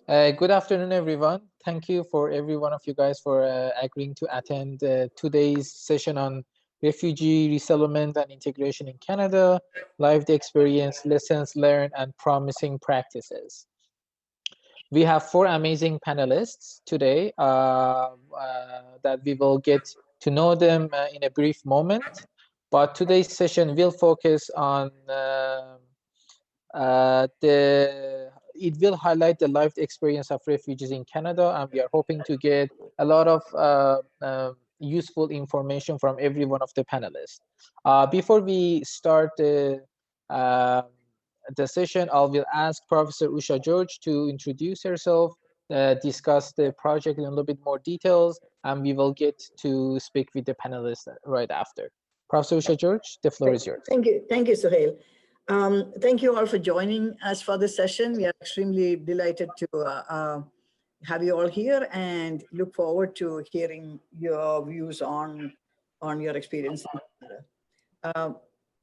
Good afternoon, everyone. Thank you for every one of you guys for agreeing to attend today's session on refugee resettlement and integration in Canada, lived experience, lessons learned, and promising practices. We have four amazing panelists today that we will get to know them in a brief moment. But today's session will focus on it will highlight the lived experience of refugees in Canada, and we are hoping to get a lot of useful information from every one of the panelists. Before we start the session, I will ask Professor Usha George to introduce herself, discuss the project in a little bit more details, and we will get to speak with the panelists right after. Professor Usha George, the floor is yours. Thank you, Sohail. Thank you all for joining us for this session. We are extremely delighted to have you all here and look forward to hearing your views on your experience in Canada.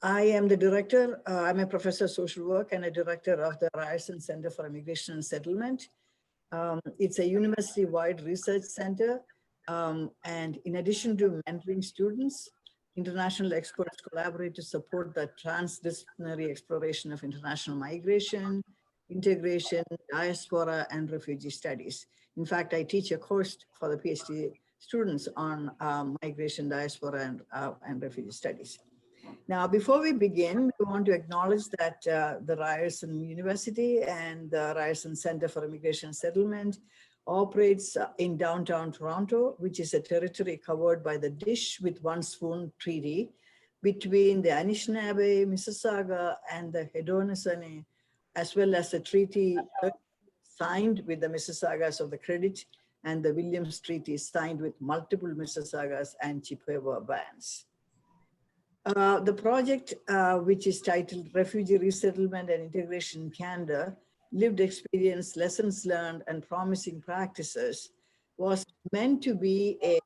I am the director, I'm a professor of social work and a director of the Ryerson Centre for Immigration and Settlement. It's a university-wide research center, and in addition to mentoring students, international experts collaborate to support the transdisciplinary exploration of international migration, integration, diaspora, and refugee studies. In fact, I teach a course for the PhD students on migration, diaspora, and refugee studies. Now, before we begin, we want to acknowledge that the Ryerson University and the Ryerson Centre for Immigration and Settlement operates in downtown Toronto, which is a territory covered by the Dish with One Spoon Treaty between the Anishinaabe, Mississauga, and the Haudenosaunee, as well as a treaty signed with the Mississaugas of the Credit and the Williams Treaty signed with multiple Mississaugas and Chippewa bands. The project, which is titled Refugee Resettlement and Integration in Canada, Lived Experience, Lessons Learned, and Promising Practices, was meant to be a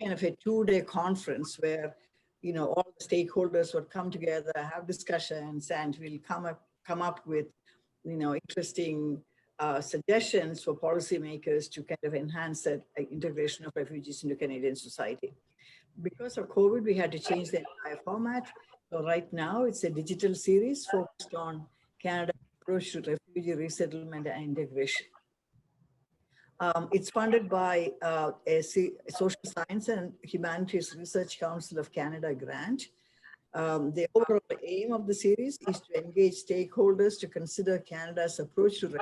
kind of a two-day conference where, you know, all the stakeholders would come together, have discussions, and we'll come up with, you know, interesting suggestions for policymakers to kind of enhance the integration of refugees into Canadian society. Because of COVID, we had to change the entire format. So right now, it's a digital series focused on Canada's approach to refugee resettlement and integration. It's funded by a Social Science and Humanities Research Council of Canada grant. The overall aim of the series is to engage stakeholders to consider Canada's approach to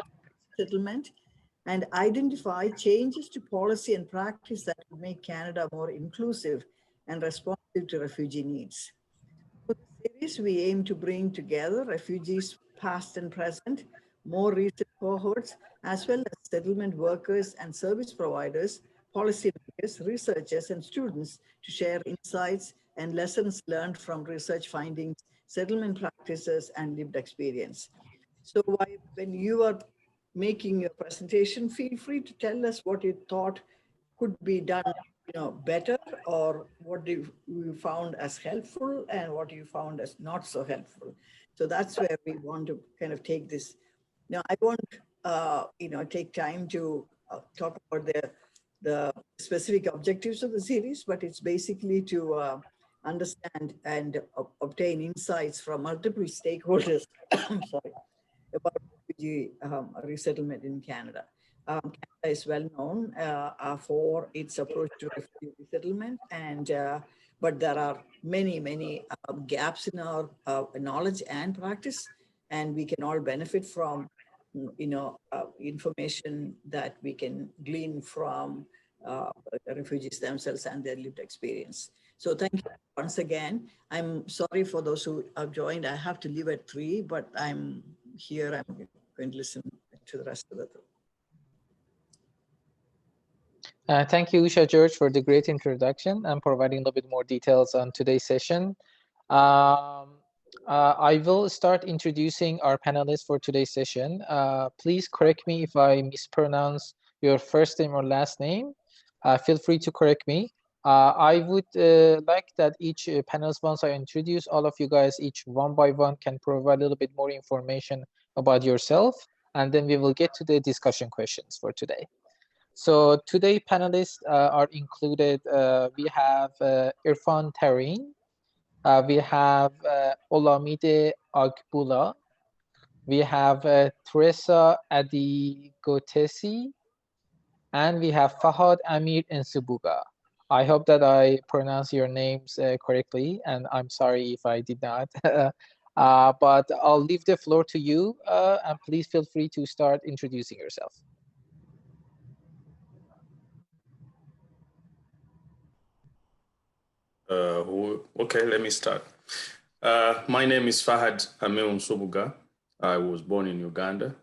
resettlement and identify changes to policy and practice that will make Canada more inclusive and responsive to refugee needs. For the series, we aim to bring together refugees past and present, more recent cohorts, as well as settlement workers and service providers, policymakers, researchers, and students to share insights and lessons learned from research findings, settlement practices, and lived experience. So when you are making your presentation, feel free to tell us what you thought could be done, you know, better, or what you found as helpful and what you found as not so helpful. So that's where we want to kind of take this. Now, I won't, you know, take time to talk about the specific objectives of the series, but it's basically to understand and obtain insights from multiple stakeholders sorry, about refugee resettlement in Canada. Canada is well known for its approach to refugee resettlement, and but there are many gaps in our knowledge and practice, and we can all benefit from, you know, information that we can glean from refugees themselves and their lived experience. So thank you once again. I'm sorry for those who have joined. I have to leave at 3, but I'm here. I'm going to listen to the rest of the group. Thank you, Usha George, for the great introduction and providing a little bit more details on today's session. I will start introducing our panelists for today's session. Please correct me if I mispronounce your first name or last name. Feel free to correct me. I would like that each panelist, once I introduce all of you guys, each one by one can provide a little bit more information about yourself. and then we will get to the discussion questions for today. So today panelists are included. We have Irfan Tarin, we have Olamide Agboola, we have Tessy Ojar, and we have Fahad Amir Nsubuga. I hope that I pronounce your names correctly, and I'm sorry if I did not. But I'll leave the floor to you, and please feel free to start introducing yourself. Okay, let me start. My name is Fahad Amir Nsubuga. I was born in Uganda.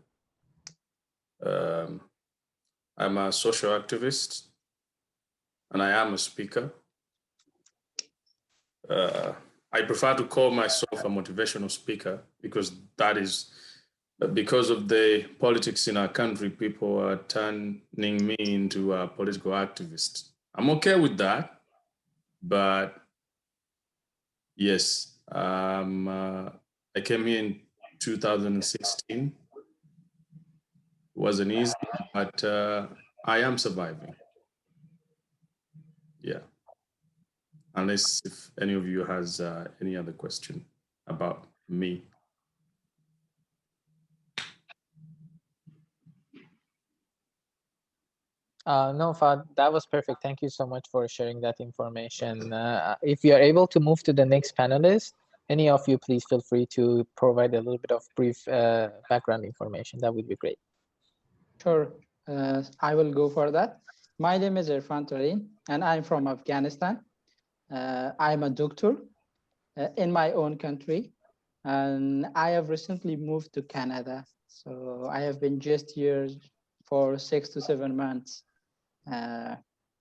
I'm a social activist, and I am a speaker. I prefer to call myself a motivational speaker because that is, because of the politics in our country, people are turning me into a political activist. I'm okay with that, but yes, I came here in 2016. It wasn't easy, but I am surviving. Yeah. Unless if any of you has any other question about me. No, Fahad, that was perfect. Thank you so much for sharing that information. If you are able to move to the next panelist, any of you, please feel free to provide a little bit of brief background information. That would be great. Sure, I will go for that. My name is Irfan Tarin, and I'm from Afghanistan. I'm a doctor in my own country, and I have recently moved to Canada. So I have been just here for 6 to 7 months.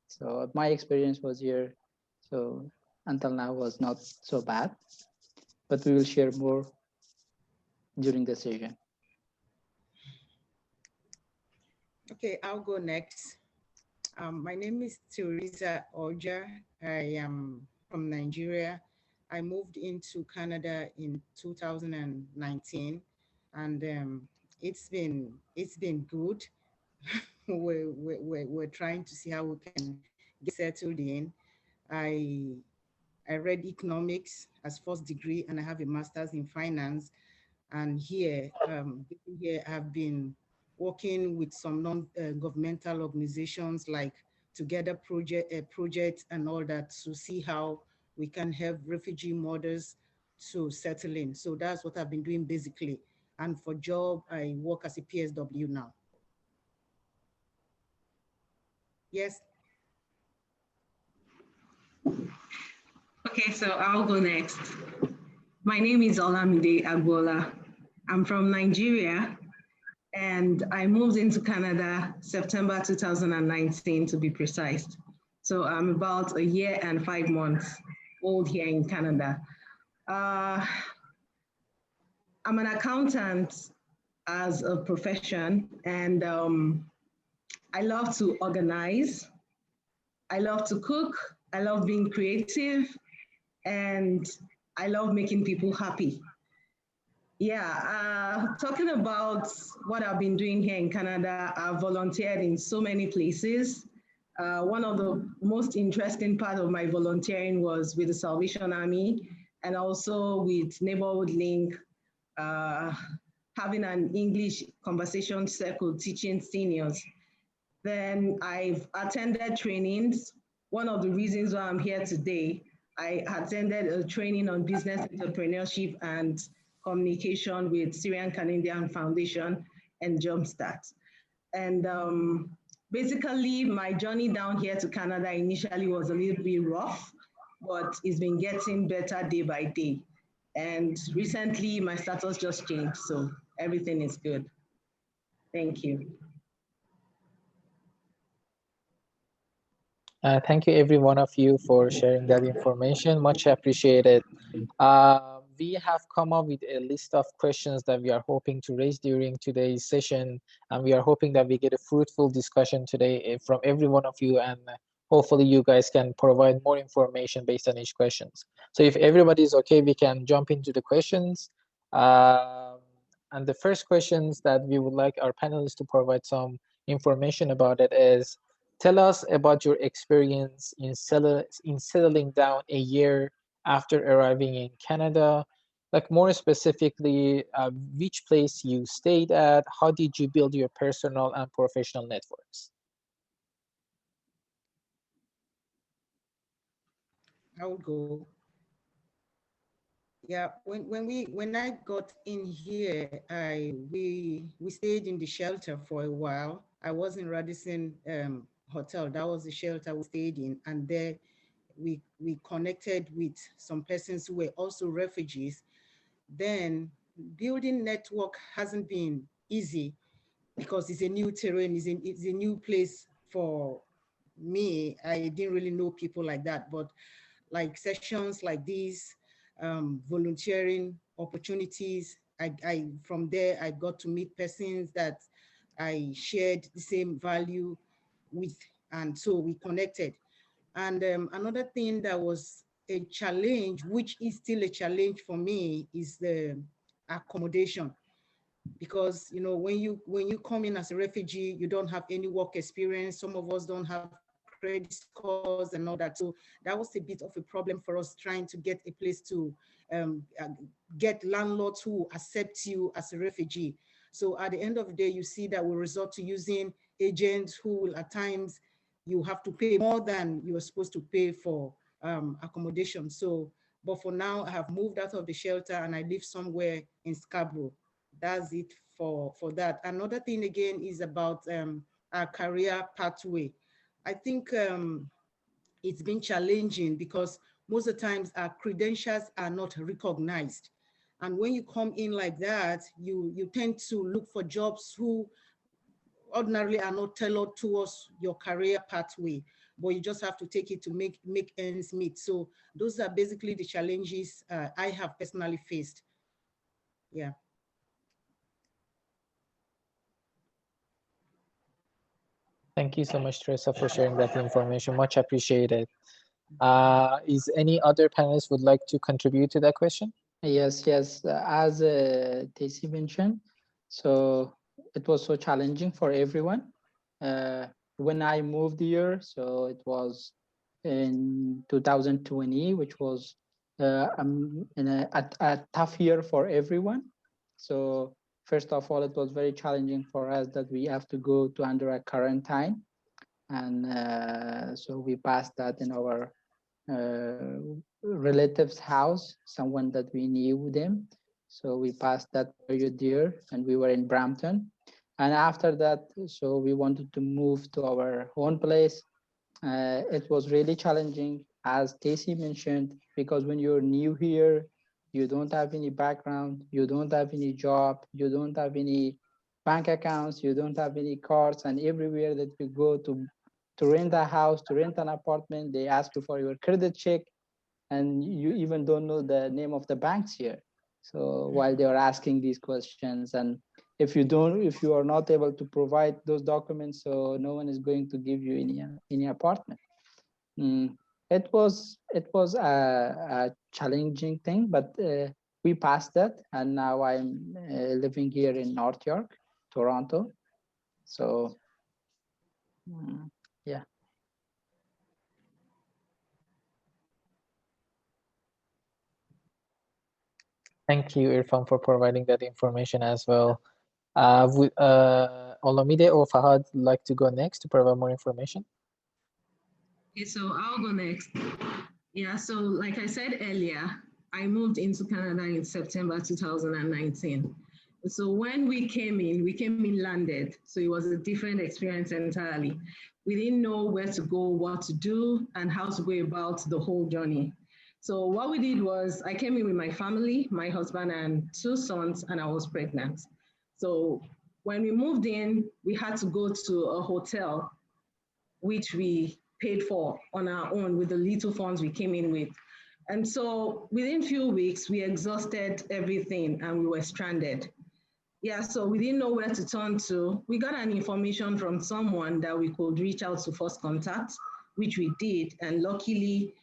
So my experience was here, so until now was not so bad, but we will share more during the session. Okay, I'll go next. My name is Tessy Ojar. I am from Nigeria. I moved into Canada in 2019, and it's been good. we're trying to see how we can get settled in. I read economics as first degree, and I have a master's in finance. And here, I've been working with some non-governmental organizations like Together Project and all that to see how we can help refugee mothers to settle in. So that's what I've been doing basically. And for job, I work as a PSW now. Yes. Okay, so I'll go next. My name is Olamide Agboola. I'm from Nigeria, and I moved into Canada September 2019 to be precise. So I'm about a year and 5 months old here in Canada. I'm an accountant as a profession, and I love to organize. I love to cook. I love being creative, and I love making people happy. Yeah, talking about what I've been doing here in Canada, I've volunteered in so many places. One of the most interesting part of my volunteering was with the Salvation Army and also with Neighborhood Link, having an English conversation circle teaching seniors. Then I've attended trainings. One of the reasons why I'm here today, I attended a training on business entrepreneurship and communication with Syrian Canadian Foundation and Jumpstart. And basically my journey down here to Canada initially was a little bit rough, but it's been getting better day by day. And recently my status just changed, so everything is good. Thank you. Thank you, every one of you, for sharing that information. Much appreciated. We have come up with a list of questions that we are hoping to raise during today's session, and we are hoping that we get a fruitful discussion today from every one of you, and hopefully you guys can provide more information based on each questions. So if everybody is okay, we can jump into the questions. And the first questions that we would like our panelists to provide some information about it is, tell us about your experience in settling down a year after arriving in Canada. Like more specifically, which place you stayed at, how did you build your personal and professional networks? I will go. Yeah, when I got in here, we stayed in the shelter for a while. I was in Radisson Hotel. That was the shelter we stayed in, and there we connected with some persons who were also refugees. Then building network hasn't been easy because it's a new terrain, it's a new place for me. I didn't really know people like that, but like sessions like these, volunteering opportunities, from there I got to meet persons that I shared the same value with, and so we connected. And another thing that was a challenge, which is still a challenge for me, is the accommodation. Because when you come in as a refugee, you don't have any work experience. Some of us don't have credit scores and all that. So that was a bit of a problem for us, trying to get a place to get landlords who accept you as a refugee. So at the end of the day, you see that we resort to using agents who will, at times, you have to pay more than you are supposed to pay for accommodation. So, but for now, I have moved out of the shelter and I live somewhere in Scarborough. That's it for that. Another thing again is about our career pathway. I think it's been challenging because most of the times our credentials are not recognized. And when you come in like that, you tend to look for jobs who ordinarily are not tailored towards your career pathway, but you just have to take it to make ends meet. So those are basically the challenges I have personally faced. Yeah. Thank you so much, Teresa, for sharing that information. Much appreciated. Is any other panelists would like to contribute to that question? Yes. As Tessy mentioned, so it was so challenging for everyone. When I moved here, so it was in 2020, which was a tough year for everyone. So first of all, it was very challenging for us that we have to go to under a quarantine. And so we passed that in our relative's house, someone that we knew them. So we passed that period there, and we were in Brampton. And after that, so we wanted to move to our own place. It was really challenging, as Tessy mentioned, because when you're new here, you don't have any background, you don't have any job, you don't have any bank accounts, you don't have any cards, and everywhere that you go to rent a house, to rent an apartment, they ask you for your credit check, and you even don't know the name of the banks here. So while they are asking these questions, and if you are not able to provide those documents, so no one is going to give you any apartment. It was a challenging thing, but we passed that, and now I'm living here in North York, Toronto. So yeah. Thank you, Irfan, for providing that information as well. Would Olamide or Fahad like to go next to provide more information? Okay, so I'll go next. Yeah, so like I said earlier, I moved into Canada in September 2019. So when we came in landed. So it was a different experience entirely. We didn't know where to go, what to do, and how to go about the whole journey. So what we did was I came in with my family, my husband and 2 sons, and I was pregnant. So when we moved in, we had to go to a hotel, which we paid for on our own with the little funds we came in with. And so within a few weeks, we exhausted everything and we were stranded. Yeah, so we didn't know where to turn to. We got an information from someone that we could reach out to first contact, which we did. And luckily,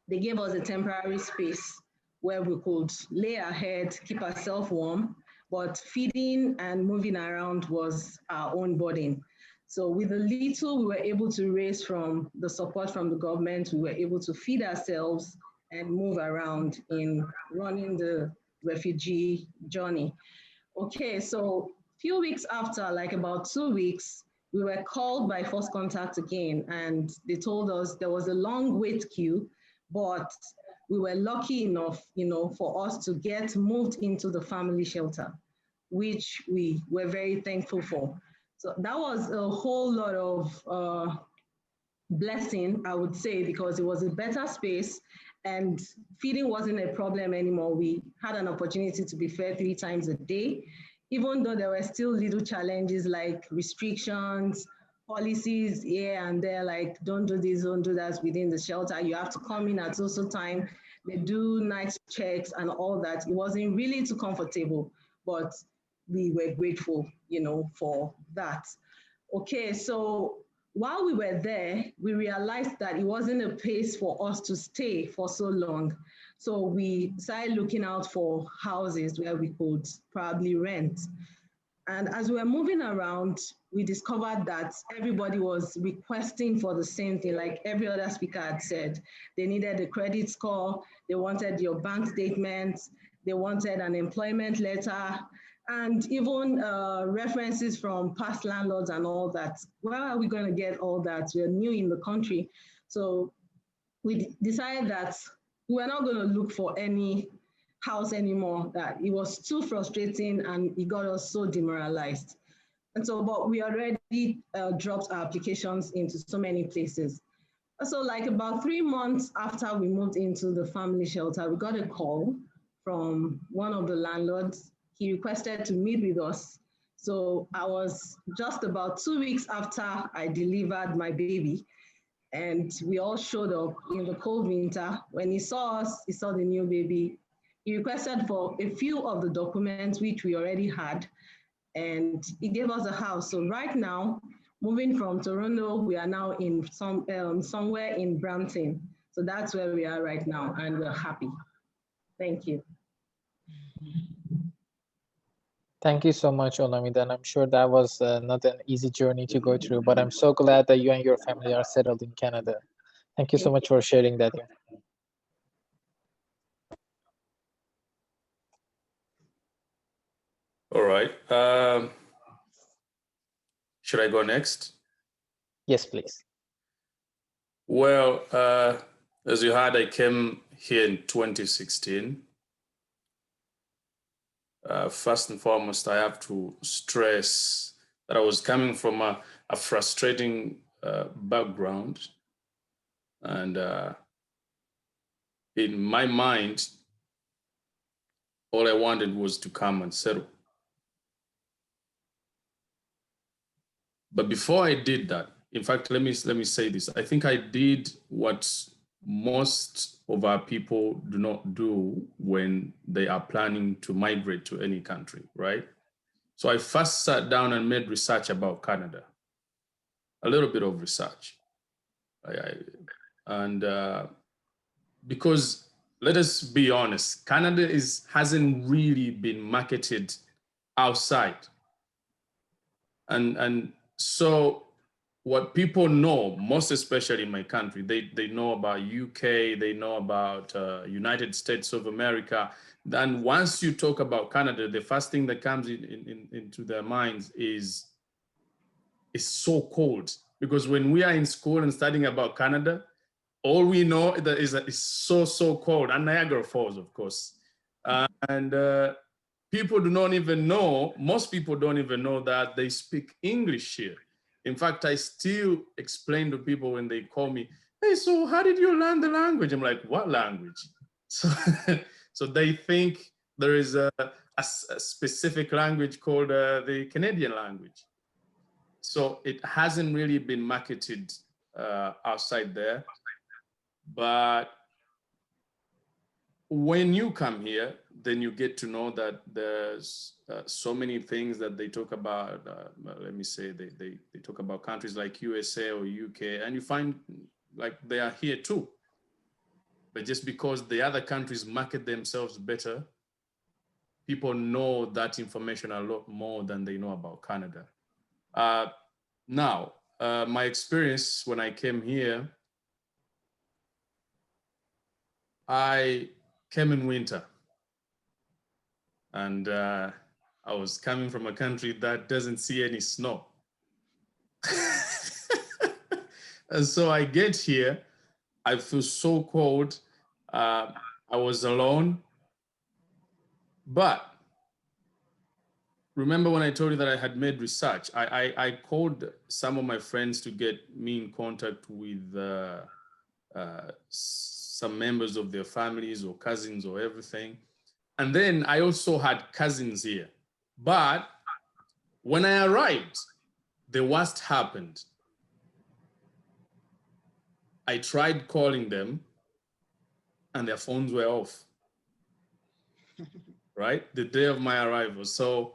they gave us a temporary space where we could lay our head, keep ourselves warm. but feeding and moving around was our own burden. So with the little we were able to raise from the support from the government, we were able to feed ourselves and move around in running the refugee journey. Okay, so a few weeks after, like about 2 weeks, we were called by First Contact again, and they told us there was a long wait queue, but we were lucky enough, for us to get moved into the family shelter, which we were very thankful for. So that was a whole lot of blessing, I would say, because it was a better space and feeding wasn't a problem anymore. We had an opportunity to be fed 3 times a day, even though there were still little challenges like restrictions, policies here and there, like don't do this, don't do that within the shelter. You have to come in at social time. They do night checks and all that. It wasn't really too comfortable, but we were grateful, for that. Okay, so while we were there, we realized that it wasn't a place for us to stay for so long. So we started looking out for houses where we could probably rent. And as we were moving around, we discovered that everybody was requesting for the same thing, like every other speaker had said. They needed a credit score, they wanted your bank statements, they wanted an employment letter, and even references from past landlords and all that. Where are we going to get all that? We're new in the country. So we decided that we were not going to look for any house anymore, that it was too frustrating and it got us so demoralized. And so, but we already dropped our applications into so many places. So like about 3 months after we moved into the family shelter, we got a call from one of the landlords. He requested to meet with us. So I was just about 2 weeks after I delivered my baby, and we all showed up in the cold winter. When he saw us, he saw the new baby. He requested for a few of the documents which we already had, and he gave us a house. So right now, moving from Toronto, we are now in somewhere in Brampton. So that's where we are right now, and we're happy. Thank you. Thank you so much, Olamide, and I'm sure that was not an easy journey to go through, but I'm so glad that you and your family are settled in Canada. Thank you so much for sharing that. All right. Should I go next? Yes, please. Well, as you heard, I came here in 2016. First and foremost, I have to stress that I was coming from a frustrating background. And in my mind, all I wanted was to come and settle. But before I did that, in fact, let me say this. I think I did what most of our people do not do when they are planning to migrate to any country, right? So I first sat down and made research about Canada, a little bit of research. Because let us be honest, Canada hasn't really been marketed outside. And so what people know, most especially in my country, they know about UK, they know about United States of America. Then once you talk about Canada, the first thing that comes into their minds is it's so cold. Because when we are in school and studying about Canada, all we know is that it's so cold, and Niagara Falls, of course. People do not even know, most people don't even know that they speak English here. In fact, I still explain to people when they call me, hey, so how did you learn the language? I'm like, what language? So they think there is a specific language called the Canadian language. So it hasn't really been marketed outside there. But when you come here, then you get to know that there's so many things that they talk about. Let me say, they talk about countries like USA or UK, and you find like they are here too. But just because the other countries market themselves better people know that information a lot more than they know about Canada. Now, my experience when I came here, I came in winter, and I was coming from a country that doesn't see any snow. And so I get here, I feel so cold. I was alone. But remember when I told you that I had made research, I called some of my friends to get me in contact with some members of their families or cousins or everything. And then I also had cousins here. But when I arrived, the worst happened. I tried calling them and their phones were off, right? The day of my arrival. So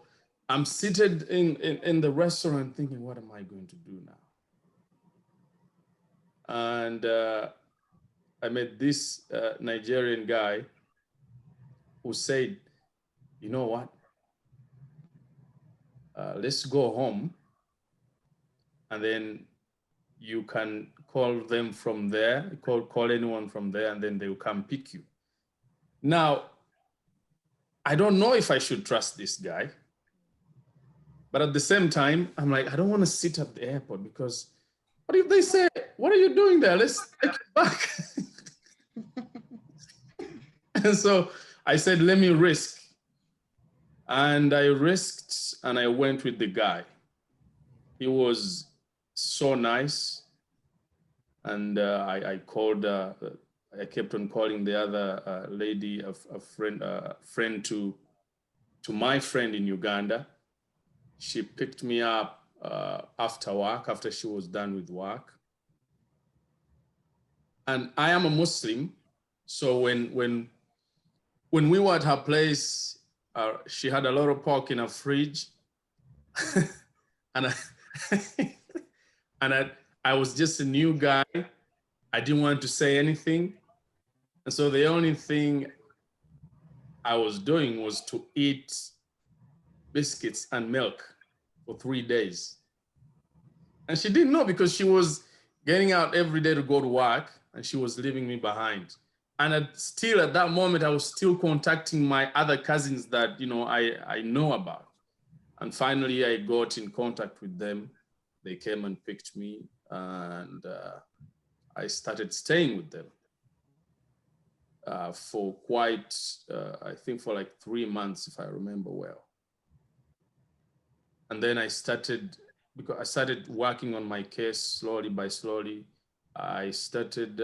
I'm seated in the restaurant thinking, what am I going to do now? And I met this Nigerian guy who said, you know what? Let's go home and then you can call them from there, call anyone from there, and then they will come pick you. Now, I don't know if I should trust this guy, but at the same time, I'm like, I don't want to sit at the airport because what if they say, what are you doing there? Let's take you back. And so I said, let me risk. And I risked and I went with the guy. He was so nice. And I called, I kept on calling the other lady, a friend to my friend in Uganda. She picked me up after work, after she was done with work. And I am a Muslim. So when we were at her place, she had a lot of pork in her fridge. And I was just a new guy. I didn't want to say anything. And so the only thing I was doing was to eat biscuits and milk for 3 days. And she didn't know because she was getting out every day to go to work and she was leaving me behind. And still at that moment, I was still contacting my other cousins that, you know, I know about. And finally I got in contact with them. They came and picked me and I started staying with them for quite, I think for like 3 months, if I remember well. And then I started working on my case slowly by slowly. I started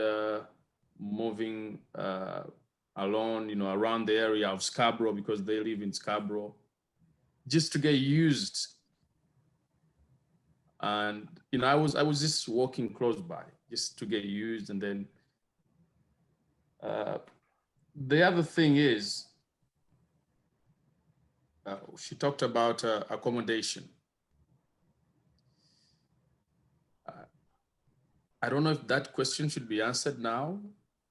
moving along, you know, around the area of Scarborough because they live in Scarborough, just to get used. And, you know, I was just walking close by just to get used. And then the other thing is, she talked about accommodation. I don't know if that question should be answered now,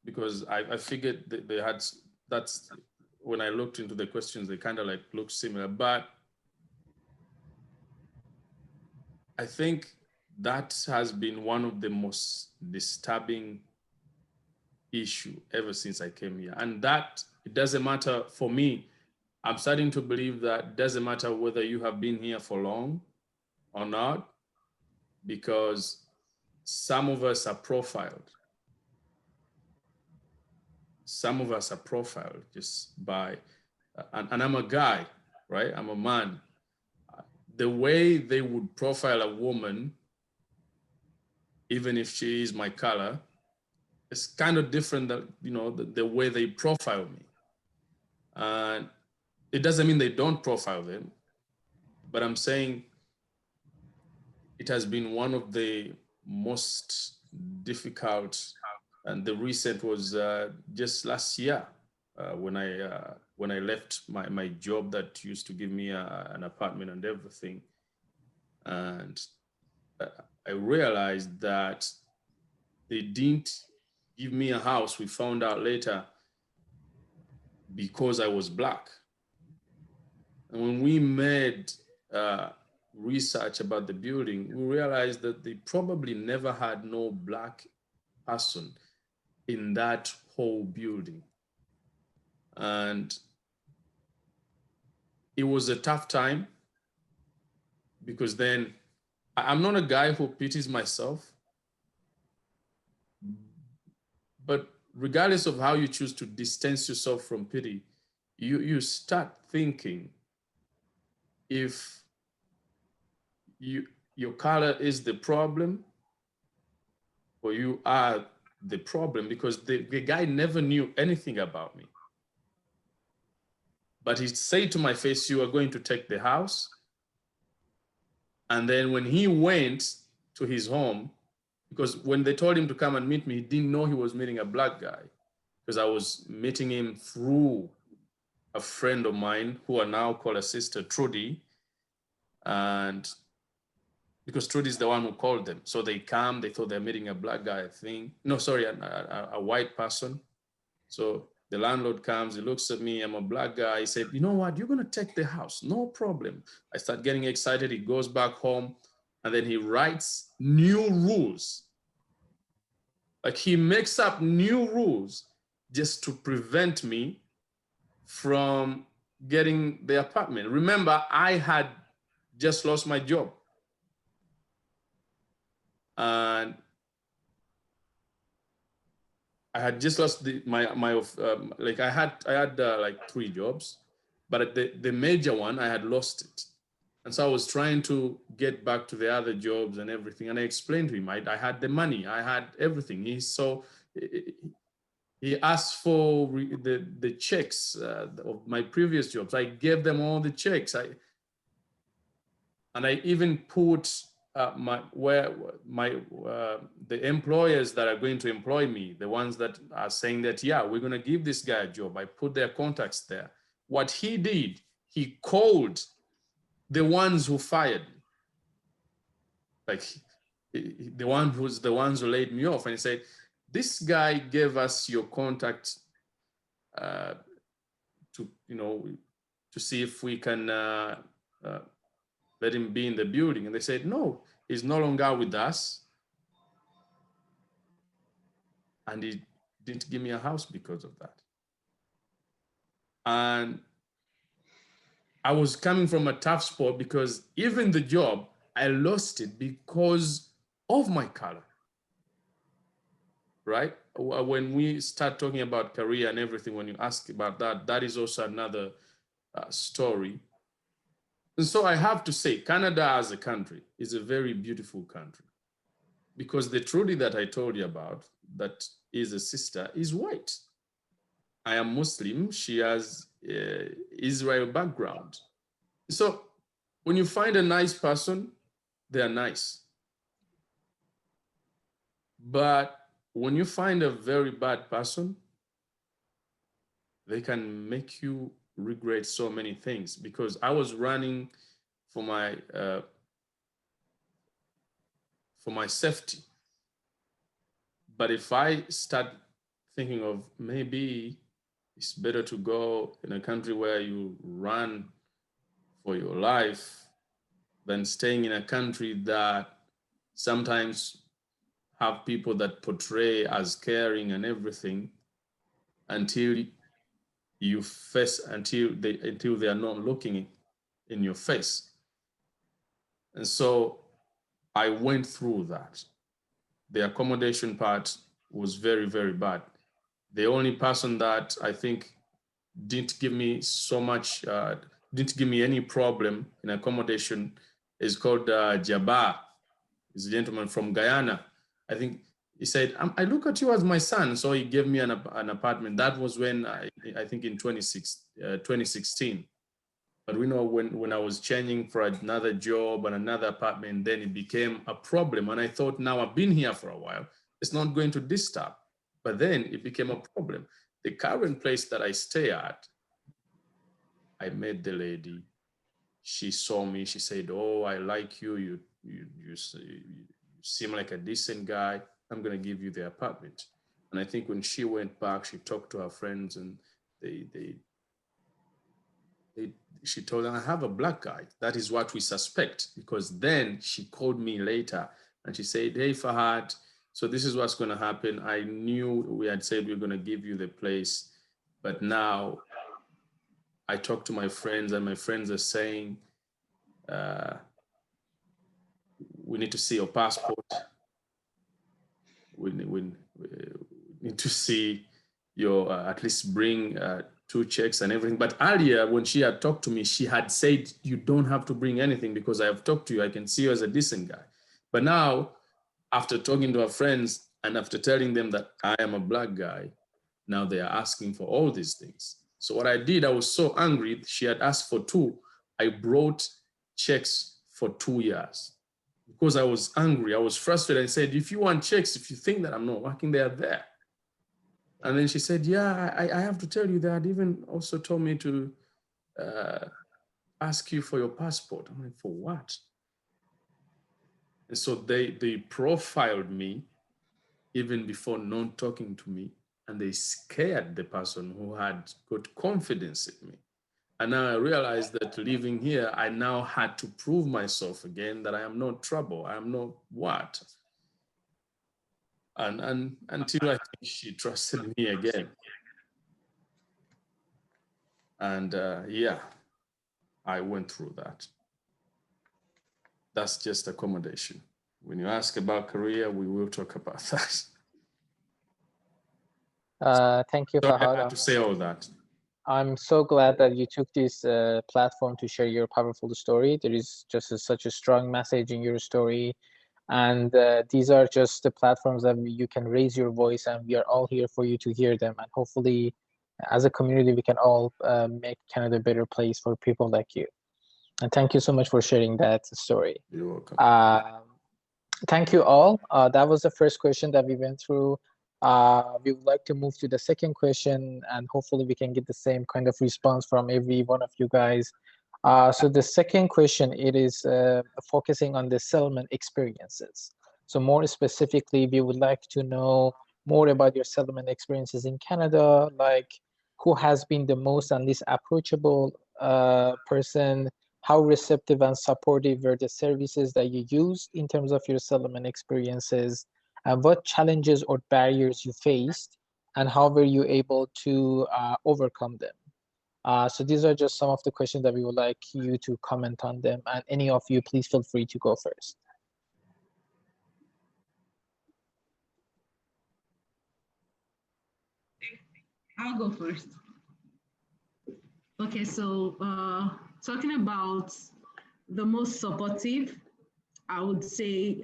because I figured they had, that's when I looked into the questions, they kind of like look similar, but I think that has been one of the most disturbing issue ever since I came here. And that, it doesn't matter for me. I'm starting to believe that it doesn't matter whether you have been here for long or not, because some of us are profiled. Some of us are profiled just by, and I'm a guy, right? I'm a man. The way they would profile a woman, even if she is my color, it's kind of different than, you know, the way they profile me. And it doesn't mean they don't profile them, but I'm saying it has been one of the most difficult, and the recent was just last year when I left my job that used to give me an apartment and everything. And I realized that they didn't give me a house, we found out later, because I was Black. And when we made research about the building, we realized that they probably never had no Black person in that whole building. And it was a tough time, because then I'm not a guy who pities myself, but regardless of how you choose to distance yourself from pity, you start thinking, if your color is the problem, or you are the problem, because the guy never knew anything about me. But he said to my face, you are going to take the house. And then when he went to his home, because when they told him to come and meet me, he didn't know he was meeting a Black guy, because I was meeting him through a friend of mine who I now call a sister, Trudy. And because Trudy is the one who called them. So they come, they thought they're meeting a Black guy, I think. No, sorry, a white person. So the landlord comes, he looks at me, I'm a Black guy. He said, you know what, you're gonna take the house, no problem. I start getting excited, he goes back home, and then he writes new rules. Like, he makes up new rules just to prevent me from getting the apartment. Remember, I had just lost my job. And I had just lost like I had like 3 jobs, but the major one, I had lost it. And so I was trying to get back to the other jobs and everything. And I explained to him, I had the money, I had everything. He asked for the checks of my previous jobs. I gave them all the checks. And I even put the employers that are going to employ me, the ones that are saying that, yeah, we're going to give this guy a job, I put their contacts there. What he did, he called the ones who fired me, like the ones who laid me off, and he said, this guy gave us your contact to see if we can let him be in the building. And they said, no, he's no longer with us. And he didn't give me a house because of that. And I was coming from a tough spot, because even the job, I lost it because of my color, right? When we start talking about career and everything, when you ask about that, that is also another story. And so I have to say, Canada as a country is a very beautiful country, because the Trudy that I told you about, that is a sister, is white. I am Muslim, she has Israel background. So when you find a nice person, they are nice. But when you find a very bad person, they can make you regret so many things. Because I was running for my safety. But if I start thinking of, maybe it's better to go in a country where you run for your life than staying in a country that sometimes have people that portray as caring and everything, until they are not looking in your face. And so I went through that. The accommodation part was very, very bad. The only person that I think didn't give me didn't give me any problem in accommodation is called Jabbar. He's a gentleman from Guyana. I think he said, I look at you as my son. So he gave me an apartment. That was when I think in 2016. But we know when I was changing for another job and another apartment, then it became a problem. And I thought, now I've been here for a while, it's not going to disturb. But then it became a problem. The current place that I stay at, I met the lady. She saw me. She said, oh, I like you. You seem like a decent guy. I'm going to give you the apartment. And I think when she went back, she talked to her friends, and they she told them, I have a black guy. That is what we suspect, because then she called me later and she said, hey, Fahad, so this is what's going to happen. I knew we had said we were going to give you the place, but now I talked to my friends and my friends are saying, we need to see your passport. We need to see your, at least bring 2 checks and everything. But earlier, when she had talked to me, she had said, you don't have to bring anything because I have talked to you. I can see you as a decent guy. But now, after talking to her friends and after telling them that I am a black guy, now they are asking for all these things. So what I did, I was so angry. She had asked for 2. I brought checks for 2 years because I was angry. I was frustrated. I said, if you want checks, if you think that I'm not working, they are there. And then she said, yeah, I have to tell you that even also told me to ask you for your passport. I'm like, for what? And so they profiled me even before not talking to me, and they scared the person who had got confidence in me. And now I realized that living here, I now had to prove myself again that I am not trouble. I am not what? And until I think she trusted me again. And yeah, I went through that. That's just accommodation. When you ask about career, we will talk about that. Thank you, Sorry, Fahad. I had to say all that. I'm so glad that you took this platform to share your powerful story. There is just such a strong message in your story. And these are just the platforms that you can raise your voice, and we are all here for you to hear them. And hopefully, as a community, we can all make Canada a better place for people like you. And thank you so much for sharing that story. You're welcome. Thank you all. That was the first question that we went through. We would like to move to the second question, and hopefully we can get the same kind of response from every one of you guys. So the second question, it is focusing on the settlement experiences. So more specifically, we would like to know more about your settlement experiences in Canada, like who has been the most and least approachable person, how receptive and supportive were the services that you used in terms of your settlement experiences, and what challenges or barriers you faced, and how were you able to overcome them? So these are just some of the questions that we would like you to comment on them. And any of you, please feel free to go first. I'll go first. Okay, so talking about the most supportive, I would say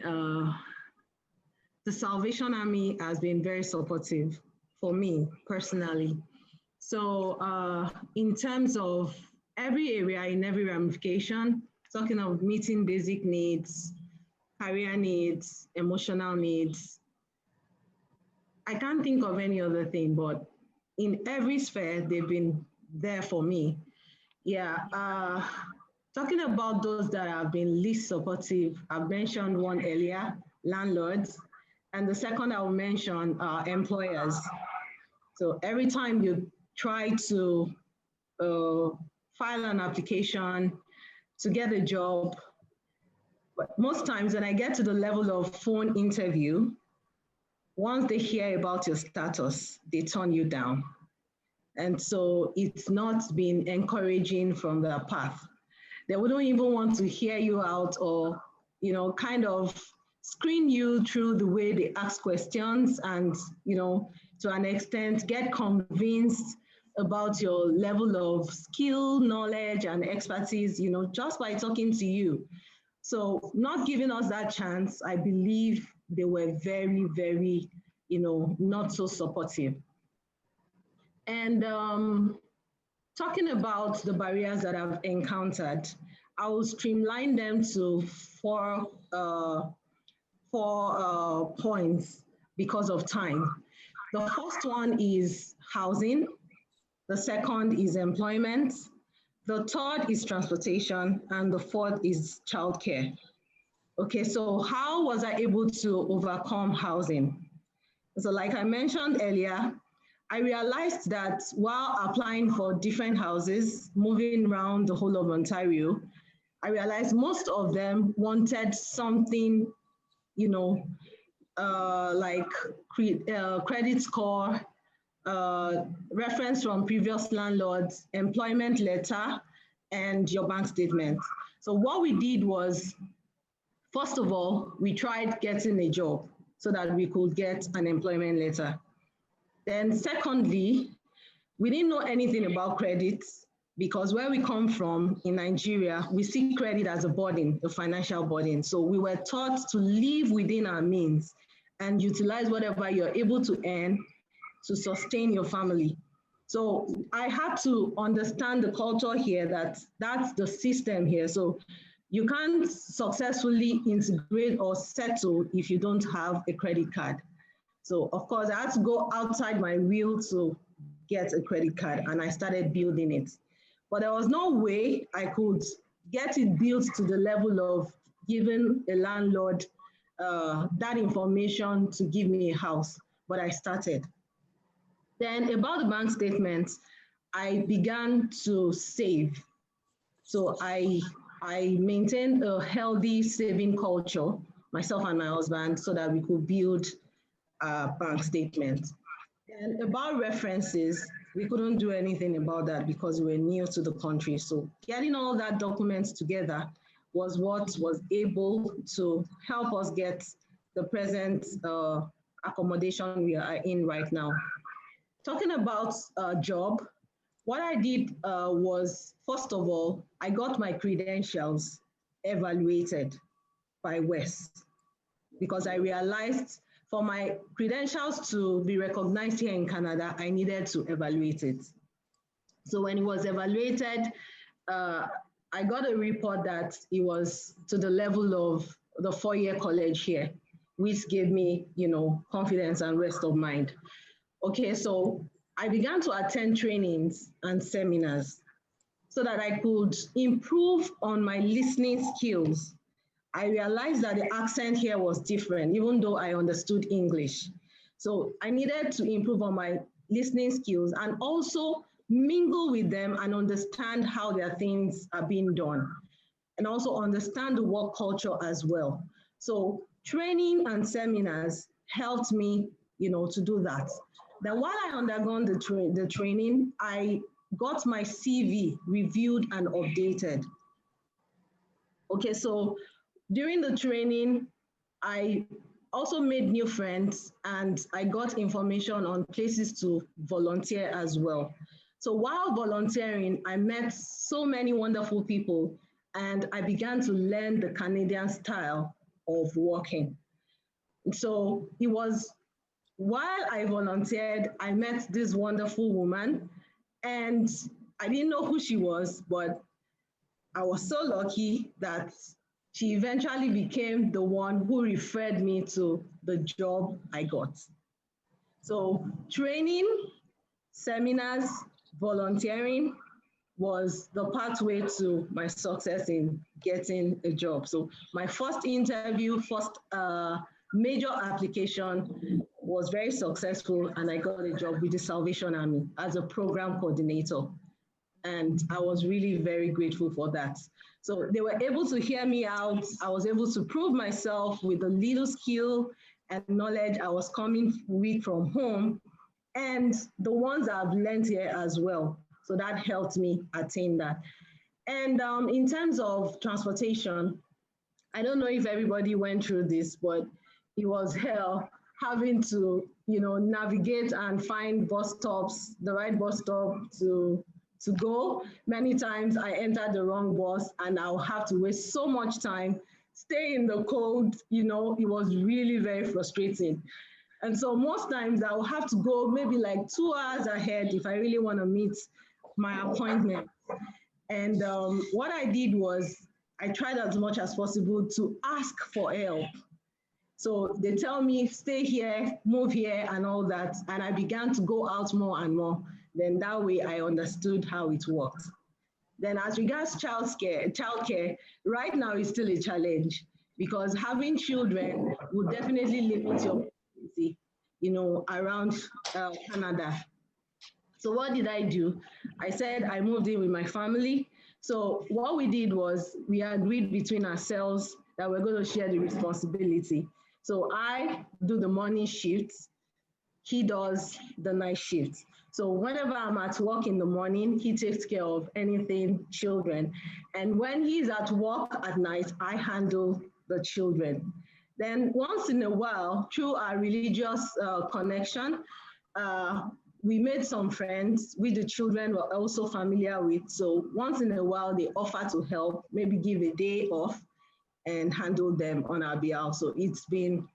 the Salvation Army has been very supportive for me personally. So in terms of every area, in every ramification, talking of meeting basic needs, career needs, emotional needs, I can't think of any other thing, but in every sphere, they've been there for me. Yeah, talking about those that have been least supportive, I've mentioned one earlier, landlords, and the second I will mention are employers. So every time you try to file an application to get a job, but most times when I get to the level of phone interview, once they hear about your status, they turn you down. And so it's not been encouraging from the path. They wouldn't even want to hear you out or, you know, kind of screen you through the way they ask questions and, you know, to an extent, get convinced about your level of skill, knowledge, and expertise, you know, just by talking to you. So not giving us that chance, I believe they were very, very, you know, not so supportive. And talking about the barriers that I've encountered, I will streamline them to four points because of time. The first one is housing. The second is employment. The third is transportation. And the fourth is childcare. Okay, so how was I able to overcome housing? So like I mentioned earlier, I realized that while applying for different houses, moving around the whole of Ontario, I realized most of them wanted something, you know, like credit score, reference from previous landlords, employment letter, and your bank statement. So what we did was, first of all, we tried getting a job so that we could get an employment letter. Then secondly, we didn't know anything about credit because where we come from in Nigeria, we see credit as a burden, a financial burden. So we were taught to live within our means and utilize whatever you're able to earn to sustain your family. So I had to understand the culture here, that's the system here. So you can't successfully integrate or settle if you don't have a credit card. So of course I had to go outside my will to get a credit card, and I started building it. But there was no way I could get it built to the level of giving a landlord that information to give me a house, but I started. Then about the bank statements, I began to save. So I maintained a healthy saving culture, myself and my husband, so that we could build a bank statement. And about references, we couldn't do anything about that because we were new to the country. So getting all that documents together was what was able to help us get the present accommodation we are in right now. Talking about a job, what I did was, first of all, I got my credentials evaluated by WES because I realized for my credentials to be recognized here in Canada, I needed to evaluate it. So when it was evaluated, I got a report that it was to the level of the 4-year college here, which gave me, confidence and rest of mind. Okay, so I began to attend trainings and seminars so that I could improve on my listening skills. I realized that the accent here was different, even though I understood English. So I needed to improve on my listening skills and also mingle with them and understand how their things are being done, and also understand the work culture as well. So training and seminars helped me, to do that. Then while I undergone the training, I got my CV reviewed and updated. Okay, so during the training, I also made new friends and I got information on places to volunteer as well. So while volunteering, I met so many wonderful people and I began to learn the Canadian style of working. So it was while I volunteered, I met this wonderful woman and I didn't know who she was, but I was so lucky that she eventually became the one who referred me to the job I got. So training, seminars, volunteering was the pathway to my success in getting a job. So my first interview, major application was very successful and I got a job with the Salvation Army as a program coordinator. And I was really very grateful for that. So they were able to hear me out. I was able to prove myself with the little skill and knowledge I was coming with from home and the ones I've learned here as well. So that helped me attain that. And in terms of transportation, I don't know if everybody went through this, but it was hell having to, navigate and find bus stops, the right bus stop to go. Many times I entered the wrong bus and I'll have to waste so much time, stay in the cold, it was really very frustrating. And so most times I will have to go maybe like 2 hours ahead if I really want to meet my appointment. And what I did was I tried as much as possible to ask for help. So they tell me, stay here, move here and all that. And I began to go out more and more. Then that way I understood how it worked. Then as regards childcare, right now is still a challenge because having children will definitely limit your mobility, around Canada. So what did I do? I said I moved in with my family. So what we did was we agreed between ourselves that we're going to share the responsibility. So I do the morning shifts, he does the night shift. So whenever I'm at work in the morning, he takes care of anything children. And when he's at work at night, I handle the children. Then once in a while, through our religious connection, we made some friends with the children we're also familiar with. So once in a while, they offer to help, maybe give a day off and handle them on our behalf. So it's been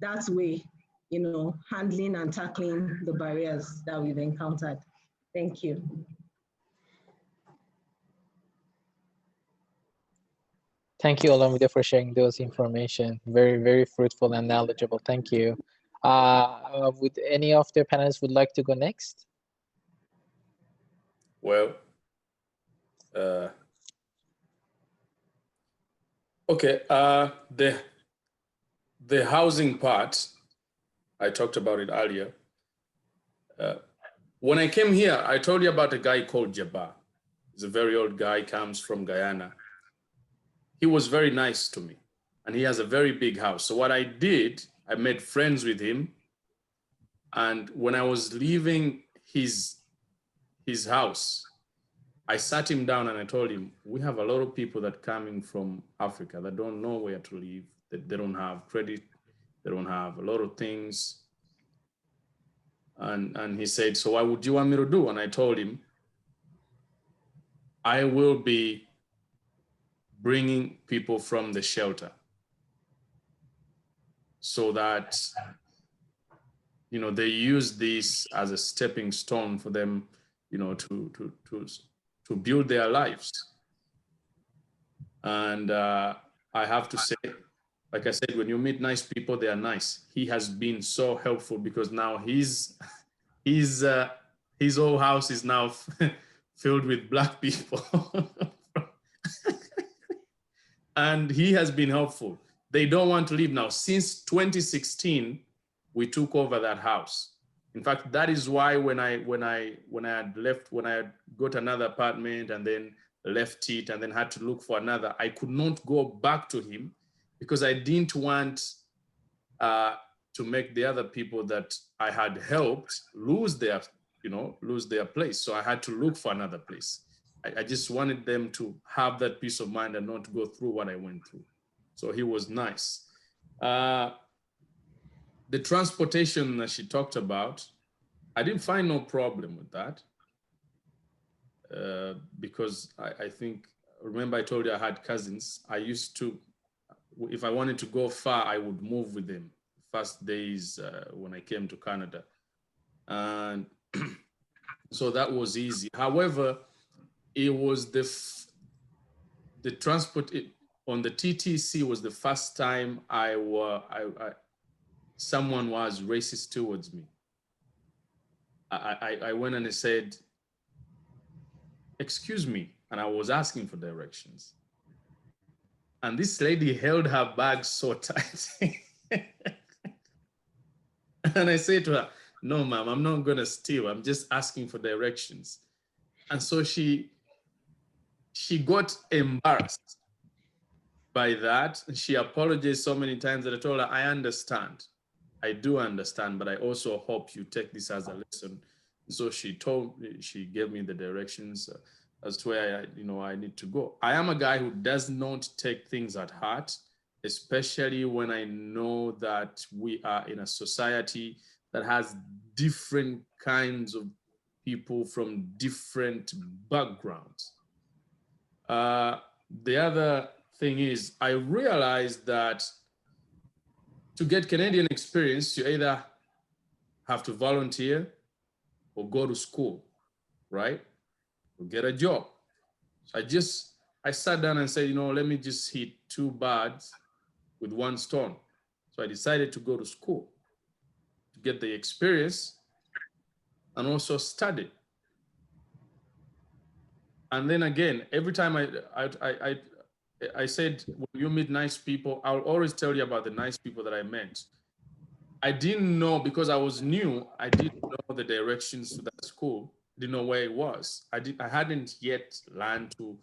that way, you know, handling and tackling the barriers that we've encountered. Thank you. Thank you, Olamide, for sharing those information. Very, very fruitful and knowledgeable. Thank you. Would any of the panelists would like to go next? Well, okay. The housing part, I talked about it earlier. When I came here, I told you about a guy called Jabbar. He's a very old guy, comes from Guyana. He was very nice to me, and he has a very big house. So what I did, I made friends with him. And when I was leaving his house, I sat him down and I told him, we have a lot of people that coming from Africa that don't know where to live, that they don't have credit, they don't have a lot of things. And he said, so what would you want me to do? And I told him, I will be bringing people from the shelter so that, you know, they use this as a stepping stone for them, you know, to build their lives. And I have to say, like I said, when you meet nice people, they are nice. He has been so helpful because now his whole house is now filled with Black people. And he has been helpful. They don't want to leave now. Since 2016, we took over that house. In fact, that is why when I had left, when I had got another apartment and then left it and then had to look for another, I could not go back to him because I didn't want to make the other people that I had helped lose their place. So I had to look for another place. I just wanted them to have that peace of mind and not go through what I went through. So he was nice. The transportation that she talked about, I didn't find no problem with that because I think, remember I told you I had cousins. I used to, if I wanted to go far, I would move with them. First days when I came to Canada. And so that was easy. However, it was the transport on the TTC was the first time someone was racist towards me. I went and I said, excuse me, and I was asking for directions. And this lady held her bag so tight. And I said to her, no, ma'am, I'm not gonna steal. I'm just asking for directions. And so she got embarrassed by that. She apologized so many times that I told her, I understand. I do understand, but I also hope you take this as a lesson. So she gave me the directions as to where I need to go. I am a guy who does not take things at heart, especially when I know that we are in a society that has different kinds of people from different backgrounds. The other thing is, I realized that to get Canadian experience, you either have to volunteer or go to school, right? Or get a job. So I sat down and said, let me just hit two birds with one stone. So I decided to go to school to get the experience and also study. And then again, every time I said, when you meet nice people, I'll always tell you about the nice people that I met. I didn't know, because I was new, I didn't know the directions to that school, didn't know where it was. I hadn't yet learned to,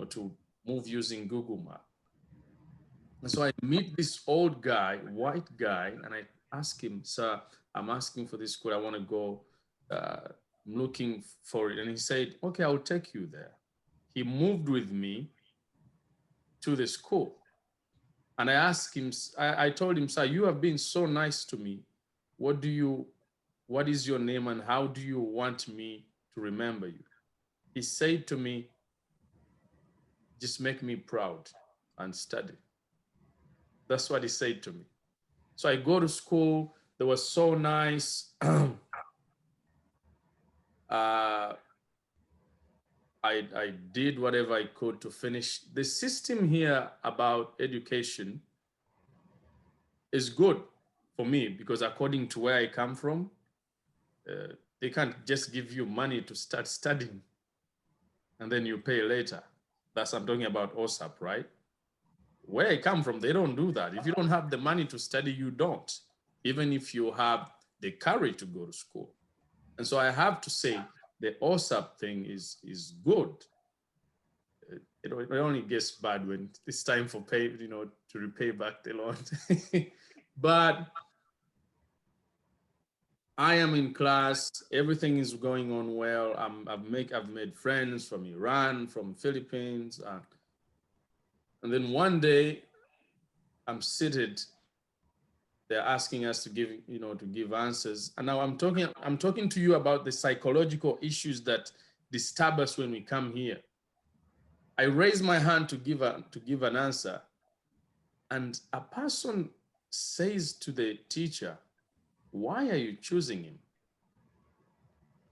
to move using Google Map. And so I meet this old guy, white guy, and I ask him, sir, I'm asking for this school, I want to go, I'm looking for it. And he said, okay, I'll take you there. He moved with me to the school. And I asked him, I told him, sir, you have been so nice to me. What is your name and how do you want me to remember you? He said to me, just make me proud and study. That's what he said to me. So I go to school. They were so nice. I did whatever I could to finish. The system here about education is good for me because according to where I come from, they can't just give you money to start studying and then you pay later. I'm talking about OSAP, right? Where I come from, they don't do that. If you don't have the money to study, you don't, even if you have the courage to go to school. And so I have to say the OSAP thing is good. It only gets bad when it's time for pay, to repay back the loan. But I am in class, everything is going on well. I've made friends from Iran, from Philippines. And then one day I'm seated, they're asking us to give answers. And now I'm talking to you about the psychological issues that disturb us when we come here. I raise my hand to give an answer. And a person says to the teacher, why are you choosing him?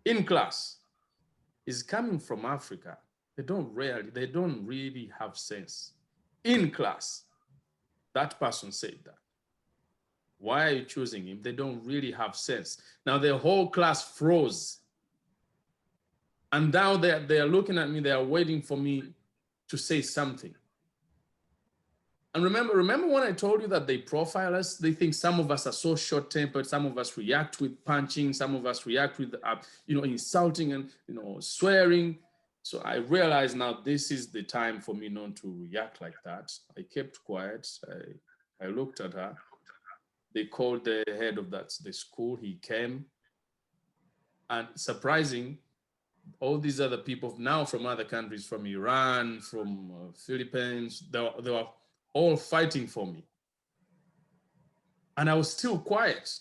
In class. He's coming from Africa. They don't really have sense. In class, that person said that. Why are you choosing him? They don't really have sense. Now the whole class froze. And now they're looking at me, they are waiting for me to say something. And remember when I told you that they profile us? They think some of us are so short-tempered, some of us react with punching, some of us react with, insulting and, swearing. So I realized now this is the time for me not to react like that. I kept quiet. I looked at her. They called the head of the school. He came. And surprising, all these other people now from other countries, from Iran, from Philippines, they were all fighting for me. And I was still quiet.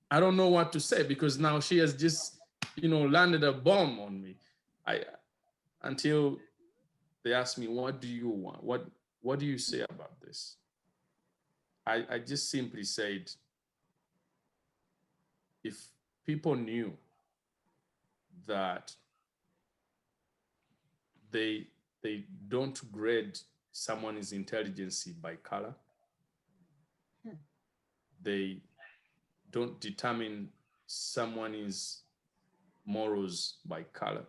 I don't know what to say because now she has just, landed a bomb on me. Until they asked me, what do you want? What do you say about this? I just simply said, if people knew that they don't grade someone's intelligence by color, they don't determine someone's morals by color,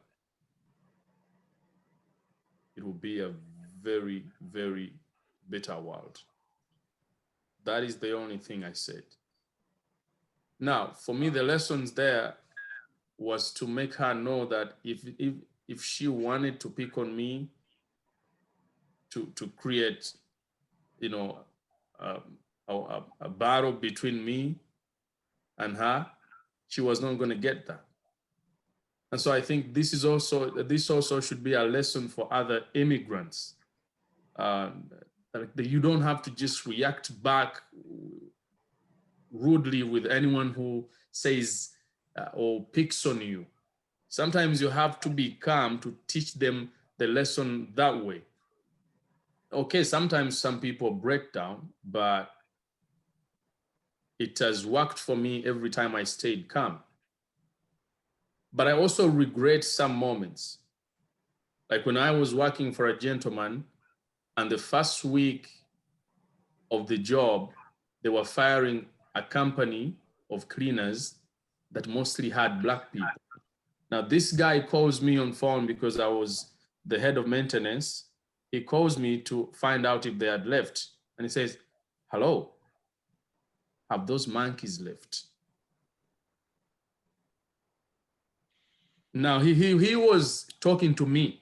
it will be a very, very bitter world. That is the only thing I said. Now, for me, the lessons there was to make her know that if she wanted to pick on me to create, a battle between me and her, she was not going to get that. And so I think this also should be a lesson for other immigrants. That you don't have to just react back rudely with anyone who says or picks on you. Sometimes you have to be calm to teach them the lesson that way. Okay, sometimes some people break down, but it has worked for me every time I stayed calm. But I also regret some moments. Like when I was working for a gentleman and the first week of the job, they were firing a company of cleaners that mostly had Black people. Now this guy calls me on phone because I was the head of maintenance. He calls me to find out if they had left. And he says, hello, have those monkeys left? Now, he was talking to me.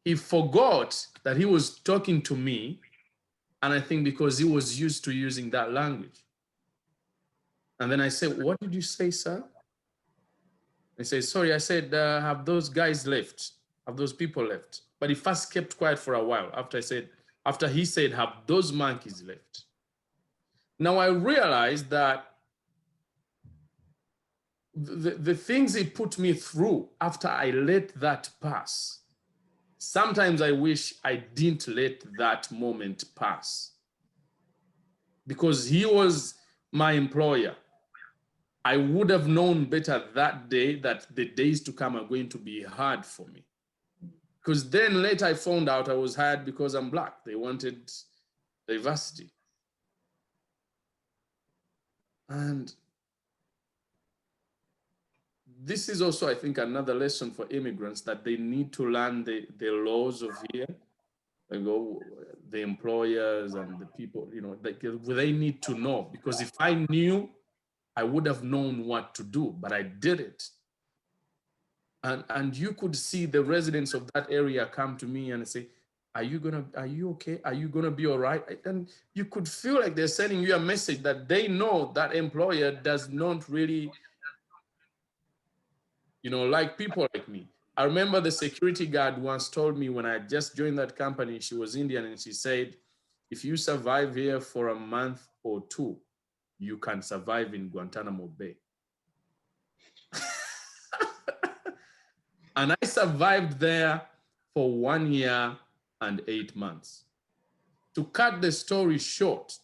He forgot that he was talking to me, and I think because he was used to using that language. And then I said, what did you say, sir? He said, sorry, I said, have those guys left? Have those people left? But he first kept quiet for a while after he said, have those monkeys left? Now I realized that the things he put me through after I let that pass, sometimes I wish I didn't let that moment pass, because he was my employer. I would have known better that day that the days to come are going to be hard for me. Because then later I found out I was hired because I'm Black. They wanted diversity. And this is also, I think, another lesson for immigrants, that they need to learn the laws of here. The employers and the people, they need to know, because if I knew, I would have known what to do, but I didn't. And you could see the residents of that area come to me and say, are you okay? Are you gonna be all right? And you could feel like they're sending you a message that they know that employer does not really, like people like me. I remember the security guard once told me when I just joined that company, she was Indian, and she said, if you survive here for a month or two, you can survive in Guantanamo Bay. And I survived there for 1 year and 8 months. To cut the story short,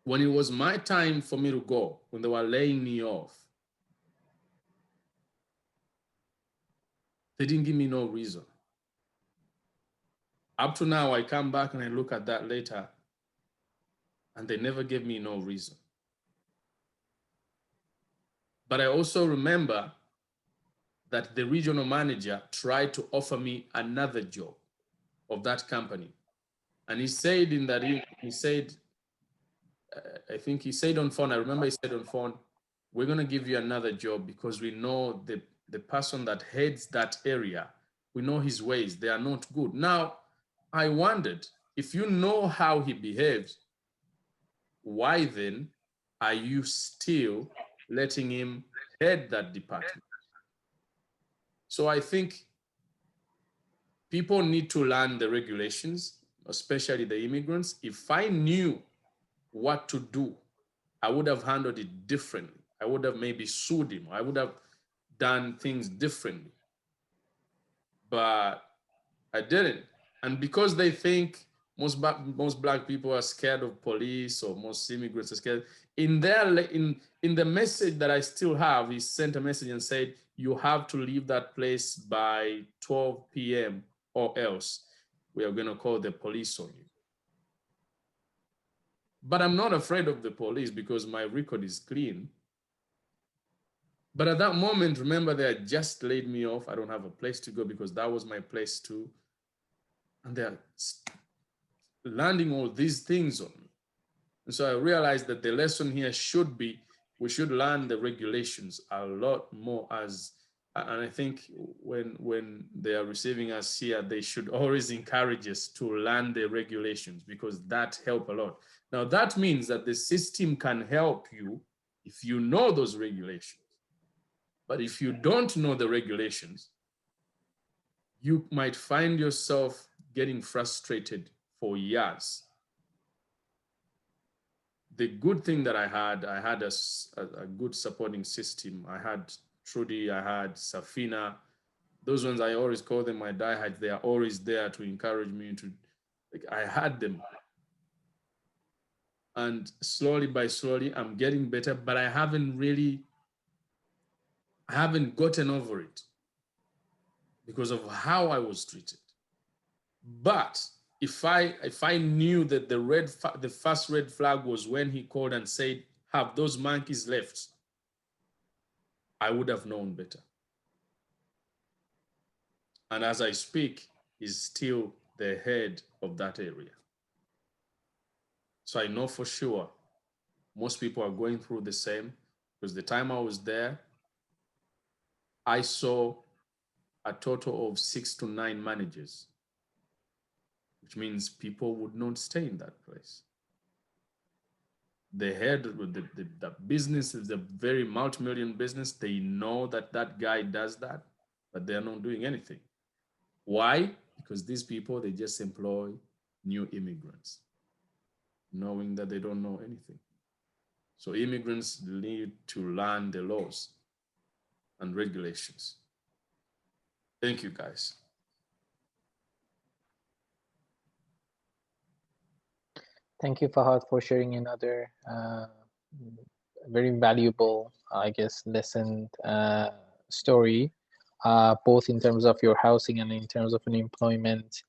when it was my time for me to go, when they were laying me off, they didn't give me no reason. Up to now, I come back and I look at that later, and they never gave me no reason. But I also remember that the regional manager tried to offer me another job of that company. And he said I think he said on phone, I remember he said on phone, we're gonna give you another job because we know the person that heads that area, we know his ways, they are not good. Now, I wondered, if you know how he behaves, why then are you still letting him head that department? So I think people need to learn the regulations, especially the immigrants. If I knew what to do, I would have handled it differently. I would have maybe sued him. I would have done things differently. But I didn't. And because they think most Black people are scared of police, or most immigrants are scared, in the message that I still have, he sent a message and said, you have to leave that place by 12 p.m. or else we are going to call the police on you. But I'm not afraid of the police because my record is clean. But at that moment, remember, they had just laid me off. I don't have a place to go because that was my place too. And they're landing all these things on me. And so I realized that the lesson here should be, we should learn the regulations a lot more and I think when they are receiving us here, they should always encourage us to learn the regulations, because that helps a lot. Now, that means that the system can help you if you know those regulations. But if you don't know the regulations, you might find yourself getting frustrated for years. The good thing that I had a good supporting system. I had Trudy, I had Safina. Those ones, I always call them my diehards. They are always there to encourage me to, I had them. And slowly by slowly, I'm getting better, but I haven't gotten over it because of how I was treated. But if I knew that the first red flag was when he called and said, have those monkeys left, I would have known better. And as I speak, he's still the head of that area. So I know for sure most people are going through the same, because the time I was there, I saw a total of 6 to 9 managers, which means people would not stay in that place. The head, the business is a very multi-million business. They know that that guy does that, but they're not doing anything. Why? Because these people, they just employ new immigrants, knowing that they don't know anything. So immigrants need to learn the laws and regulations. Thank you, guys. Thank you, Fahad, for sharing another very valuable, I guess, lesson story, both in terms of your housing and in terms of an employment.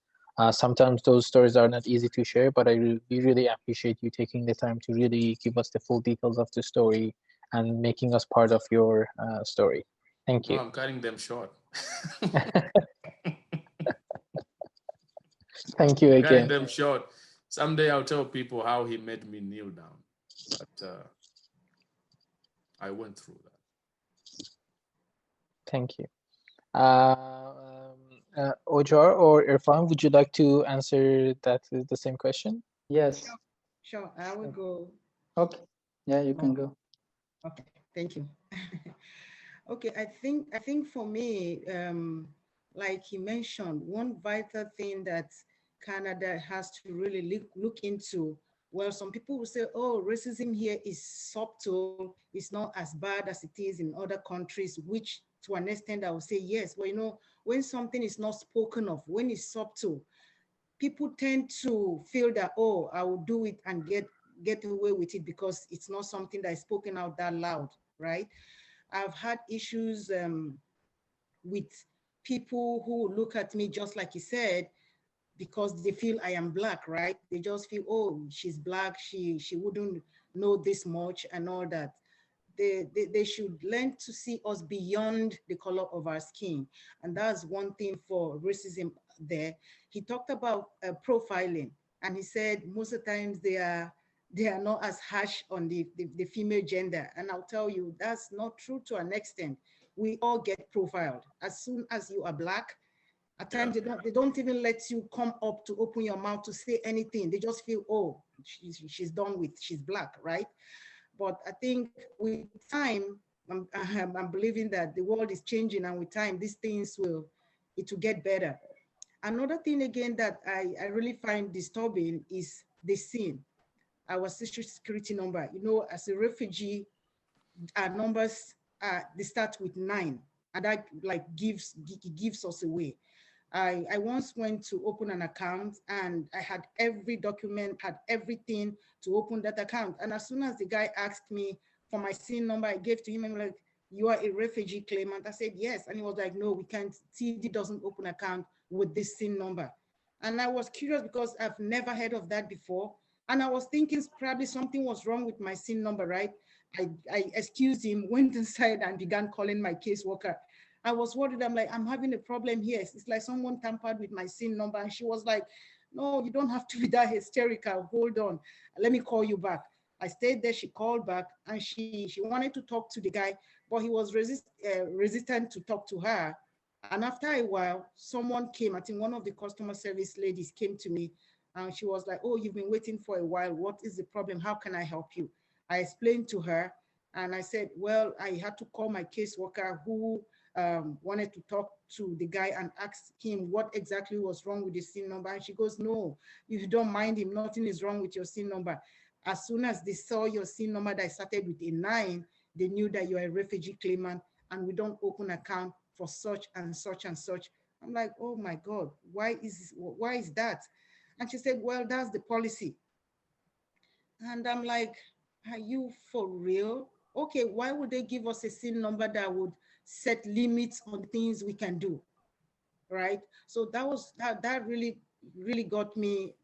Sometimes those stories are not easy to share, but we really appreciate you taking the time to really give us the full details of the story and making us part of your story. Thank you. No, I'm cutting them short. Thank you again. Cutting them short. Someday I'll tell people how he made me kneel down. But I went through that. Thank you. Ojar or Irfan, would you like to answer the same question? Yes. Sure, I will go. Okay. Yeah, you can go. Okay, thank you. Okay, I think for me, like he mentioned, one vital thing that Canada has to really look into. Well, some people will say, oh, racism here is subtle, it's not as bad as it is in other countries, which to an extent I would say yes. But you know, when something is not spoken of, when it's subtle, people tend to feel that, oh, I will do it and get away with it because it's not something that is spoken out that loud, right? I've had issues with people who look at me just like you said, because they feel I am Black, right? They just feel, oh, she's Black, she wouldn't know this much and all that. They should learn to see us beyond the color of our skin. And that's one thing for racism there. He talked about profiling, and he said most of the times they are not as harsh on the female gender. And I'll tell you, that's not true to an extent. We all get profiled. As soon as you are Black, at times they don't even let you come up to open your mouth to say anything. They just feel, oh, she's done with, she's Black, right? But I think with time, I'm believing that the world is changing, and with time, these things will get better. Another thing again that I really find disturbing is the scene, our social security number. You know, as a refugee, our numbers, they start with 9, and that like gives us away. I once went to open an account, and I had every document, had everything to open that account. And as soon as the guy asked me for my SIN number, I gave to him, I'm like, you are a refugee claimant? I said, yes. And he was like, no, we can't, TD doesn't open account with this SIN number. And I was curious because I've never heard of that before. And I was thinking probably something was wrong with my SIN number, right? I excused him, went inside and began calling my caseworker. I was worried. I'm like, I'm having a problem here. It's like someone tampered with my SIN number. And she was like, no, you don't have to be that hysterical. Hold on. Let me call you back. I stayed there. She called back, and she wanted to talk to the guy, but he was resistant to talk to her. And after a while, someone came. I think one of the customer service ladies came to me, and she was like, oh, you've been waiting for a while. What is the problem? How can I help you? I explained to her, and I said, well, I had to call my caseworker who wanted to talk to the guy and ask him what exactly was wrong with the SIN number. And she goes, no, if you don't mind him, nothing is wrong with your SIN number. As soon as they saw your SIN number that started with a 9, they knew that you're a refugee claimant, and we don't open account for such and such and such. I'm like, oh my God, why is that? And she said, well, that's the policy. And I'm like, are you for real? Okay, why would they give us a SIN number that would set limits on things we can do, right? So that really got me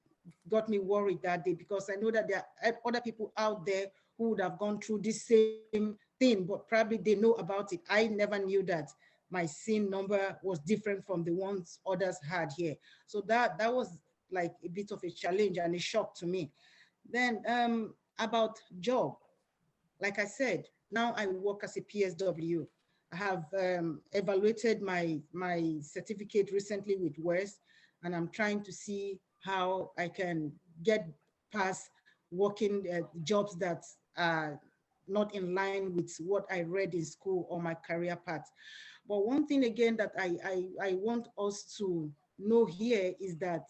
worried that day, because I know that there are other people out there who would have gone through this same thing, but probably they know about it. I never knew that my SIN number was different from the ones others had here. So that was like a bit of a challenge and a shock to me. Then about job, like I said, now I work as a PSW. I have evaluated my certificate recently with WES, and I'm trying to see how I can get past working jobs that are not in line with what I read in school or my career path. But one thing again that I want us to know here is that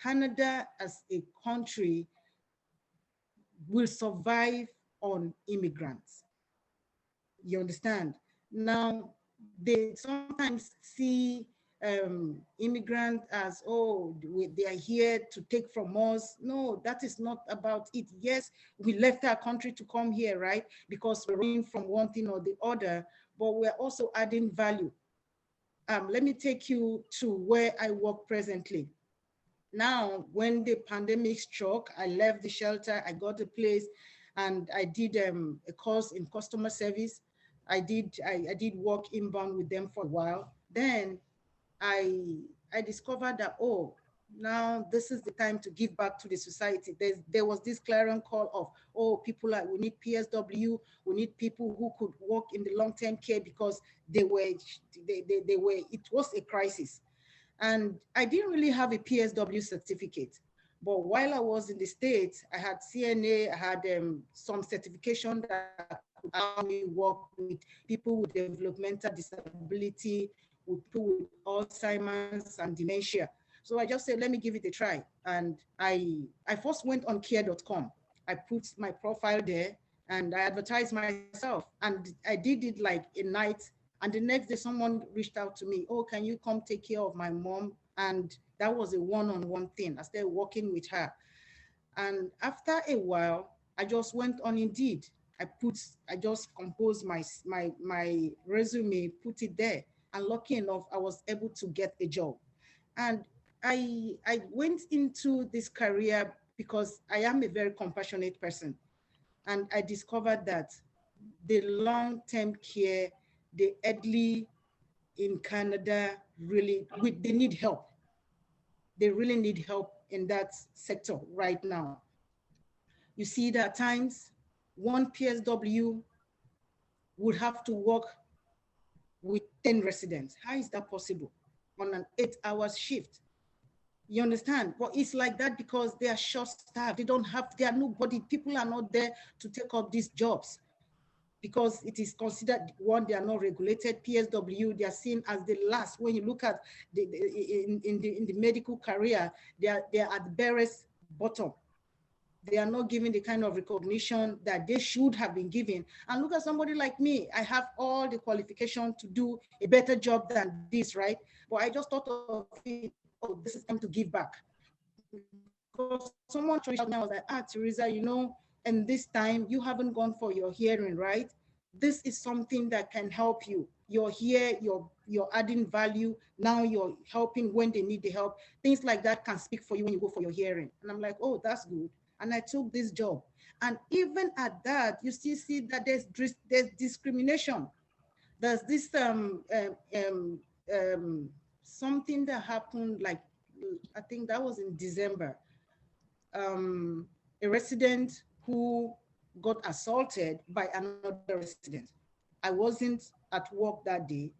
Canada as a country will survive on immigrants. You understand? Now, they sometimes see immigrants as, oh, they are here to take from us. No, that is not about it. Yes, we left our country to come here, right? Because we're running from one thing or the other, but we're also adding value. Let me take you to where I work presently. Now, when the pandemic struck, I left the shelter, I got a place, and I did a course in customer service. I did work inbound with them for a while. Then I discovered that, oh, now this is the time to give back to the society. There was this clarion call of, oh, we need PSW, we need people who could work in the long-term care, because it was a crisis. And I didn't really have a PSW certificate. But while I was in the States, I had CNA, I had some certification that could allow me work with people with developmental disability, with people with Alzheimer's and dementia. So I just said, let me give it a try. And I first went on care.com. I put my profile there and I advertised myself. And I did it like a night. And the next day, someone reached out to me, oh, can you come take care of my mom? And that was a one-on-one thing. I started working with her. And after a while, I just went on Indeed. I just composed my resume, put it there. And lucky enough, I was able to get a job. And I went into this career because I am a very compassionate person. And I discovered that the long-term care, the elderly in Canada, really, they need help. They really need help in that sector right now. You see that at times, one PSW would have to work with 10 residents. How is that possible on an 8-hour shift? You understand? But it's like that because they are short-staffed. They are nobody. People are not there to take up these jobs because it is considered, one, they are not regulated. PSW, they are seen as the last. When you look at in the medical career, they are at the barest bottom. They are not given the kind of recognition that they should have been given. And look at somebody like me. I have all the qualification to do a better job than this, right? But I just thought of it, oh, this is time to give back. Because someone reached out and I was like, Teresa, you know, and this time you haven't gone for your hearing, right? This is something that can help you. You're here, you're adding value. Now you're helping when they need the help. Things like that can speak for you when you go for your hearing. And I'm like, oh, that's good. And I took this job. And even at that, you still see that there's discrimination. There's this something that happened, like, I think that was in December. A resident who got assaulted by another resident. I wasn't at work that day,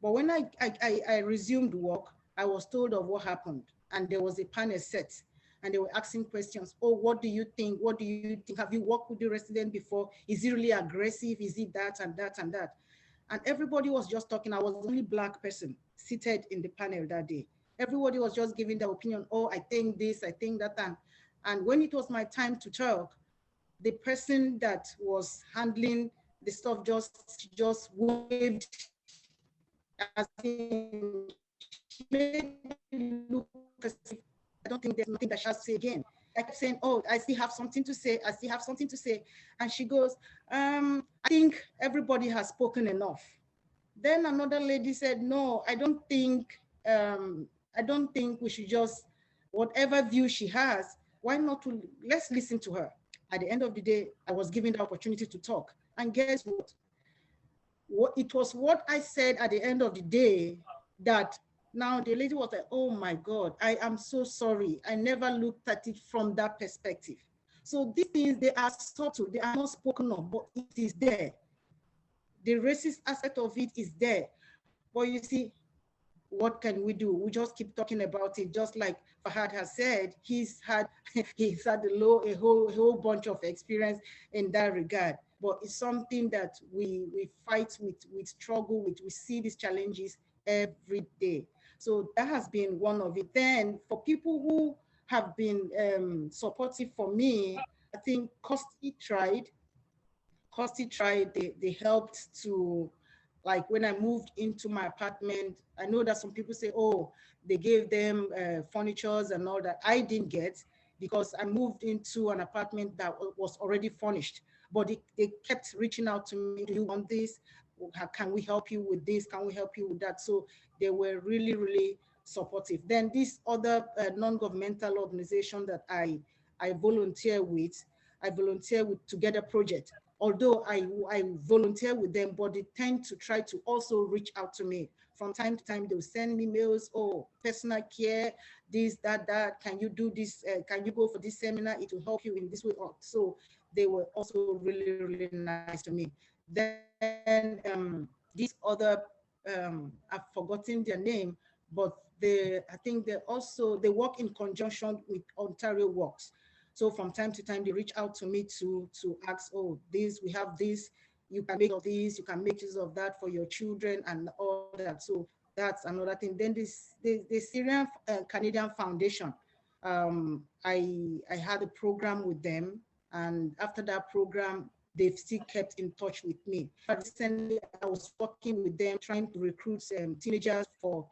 but when I resumed work, I was told of what happened, and there was a panel set, and they were asking questions. Oh, what do you think? What do you think? Have you worked with the resident before? Is he really aggressive? Is he that and that and that? And everybody was just talking. I was the only Black person seated in the panel that day. Everybody was just giving their opinion. Oh, I think this, I think that. And when it was my time to talk, the person that was handling the stuff just waved as in, she made me look as if I don't think there's nothing that she has to say again. I kept saying, oh, I still have something to say. I still have something to say. And she goes, I think everybody has spoken enough. Then another lady said, no, I don't think we should just, whatever view she has, why not let's listen to her. At the end of the day, I was given the opportunity to talk. And guess what? It was what I said at the end of the day that now the lady was like, oh my God, I am so sorry. I never looked at it from that perspective. So these things, they are subtle, they are not spoken of, but it is there. The racist aspect of it is there. But you see, what can we do? We just keep talking about it, just like Fahad has said. He's had a whole bunch of experience in that regard. But it's something that we fight with, we struggle with. We see these challenges every day. So that has been one of it. Then for people who have been supportive for me, I think Costi tried. They helped to, like when I moved into my apartment, I know that some people say, oh, they gave them furnitures and all that. I didn't get, because I moved into an apartment that was already furnished. But they kept reaching out to me, do you want this? Can we help you with this? Can we help you with that? So they were really, really supportive. Then this other non-governmental organization that I volunteer with, Together Project. Although I volunteer with them, but they tend to try to also reach out to me. From time to time, they'll send me mails, oh, personal care, this, that, can you do this? Can you go for this seminar? It will help you in this way. So they were also really, really nice to me. Then these other, I've forgotten their name, but I think they work in conjunction with Ontario Works. So from time to time, they reach out to me to ask, oh, we have this, you can make of this, you can make use of that for your children and all that. So that's another thing. Then the Syrian Canadian Foundation, I had a program with them. And after that program, they've still kept in touch with me. But recently, I was working with them, trying to recruit teenagers for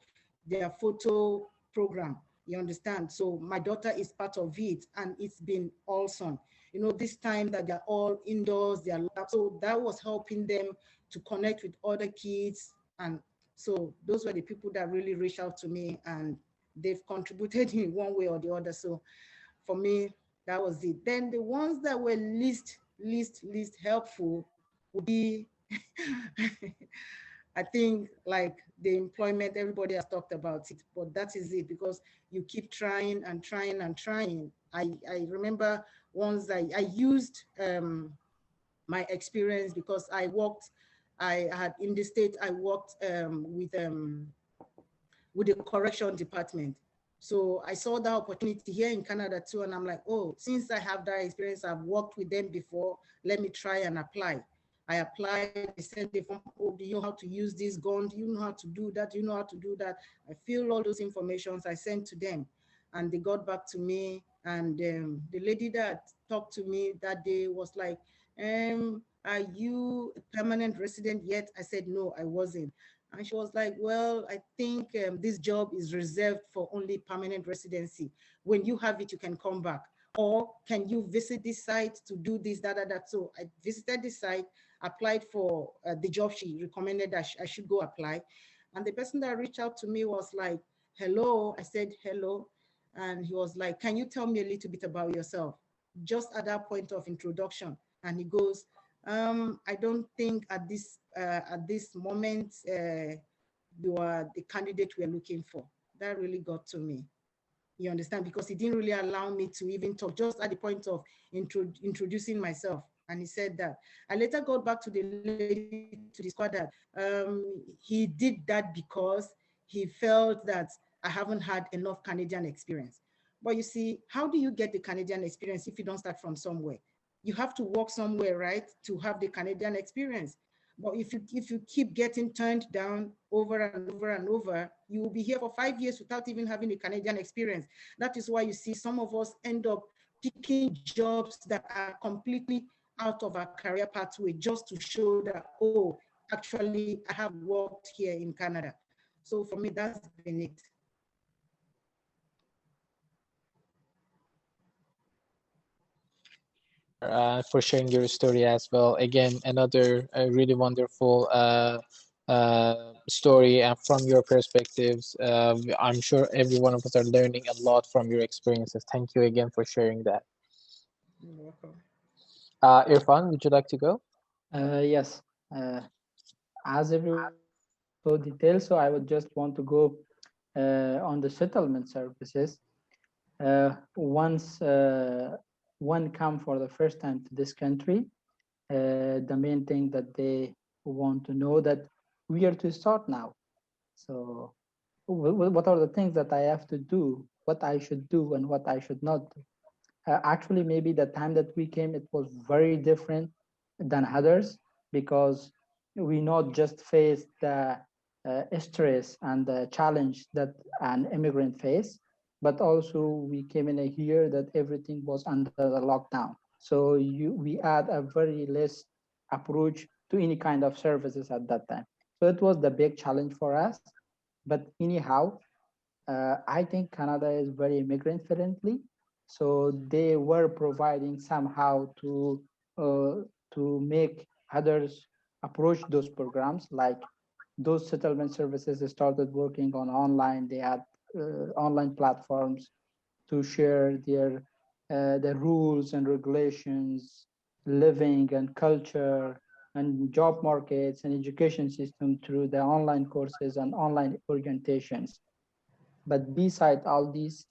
their photo program. You understand? So my daughter is part of it, and it's been awesome. You know, this time that they're all indoors, so that was helping them to connect with other kids. And so those were the people that really reached out to me, and they've contributed in one way or the other. So for me, that was it. Then the ones that were least helpful would be, I think, like the employment, everybody has talked about it, but that is it, because you keep trying and trying and trying. I remember once I used my experience, because I had in the state, I worked with the correction department. So I saw that opportunity here in Canada too, and I'm like, oh, since I have that experience, I've worked with them before, let me try and apply. I applied, they sent the form, oh, do you know how to use this gun? Do you know how to do that? Do you know how to do that? I filled all those informations, I sent to them, and they got back to me. And the lady that talked to me that day was like, are you a permanent resident yet? I said, no, I wasn't. And she was like, well, I think this job is reserved for only permanent residency. When you have it, you can come back. Or can you visit this site to do this, that. So I visited this site, applied for the job she recommended that I should go apply. And the person that reached out to me was like, hello. I said, hello. And he was like, can you tell me a little bit about yourself? Just at that point of introduction. And he goes, I don't think at this moment you are the candidate we're looking for. That really got to me. You understand? Because he didn't really allow me to even talk, just at the point of introducing myself. And he said that. I later got back to the lady, to the squad, that he did that because he felt that I haven't had enough Canadian experience. But you see, how do you get the Canadian experience if you don't start from somewhere? You have to work somewhere, right, to have the Canadian experience. But if you keep getting turned down over and over and over, you will be here for 5 years without even having a Canadian experience. That is why you see some of us end up picking jobs that are completely out of our career pathway, just to show that, oh, actually, I have worked here in Canada. So for me, that's been it. For sharing your story as well. Again, another really wonderful story from your perspectives. I'm sure every one of us are learning a lot from your experiences. Thank you again for sharing that. You're welcome. Irfan, would you like to go? Yes. As everyone so detailed, so I would just want to go on the settlement services. Once when come for the first time to this country, the main thing that they want to know that we are to start now. So what are the things that I have to do, what I should do and what I should not do? Actually, maybe the time that we came, it was very different than others because we not just faced the stress and the challenge that an immigrant face, but also we came in a year that everything was under the lockdown. So we had a very less approach to any kind of services at that time. So it was the big challenge for us. But anyhow, I think Canada is very immigrant friendly. So they were providing somehow to make others approach those programs, like those settlement services started working on online. They had online platforms to share their rules and regulations, living and culture and job markets and education system through the online courses and online orientations. But beside all these,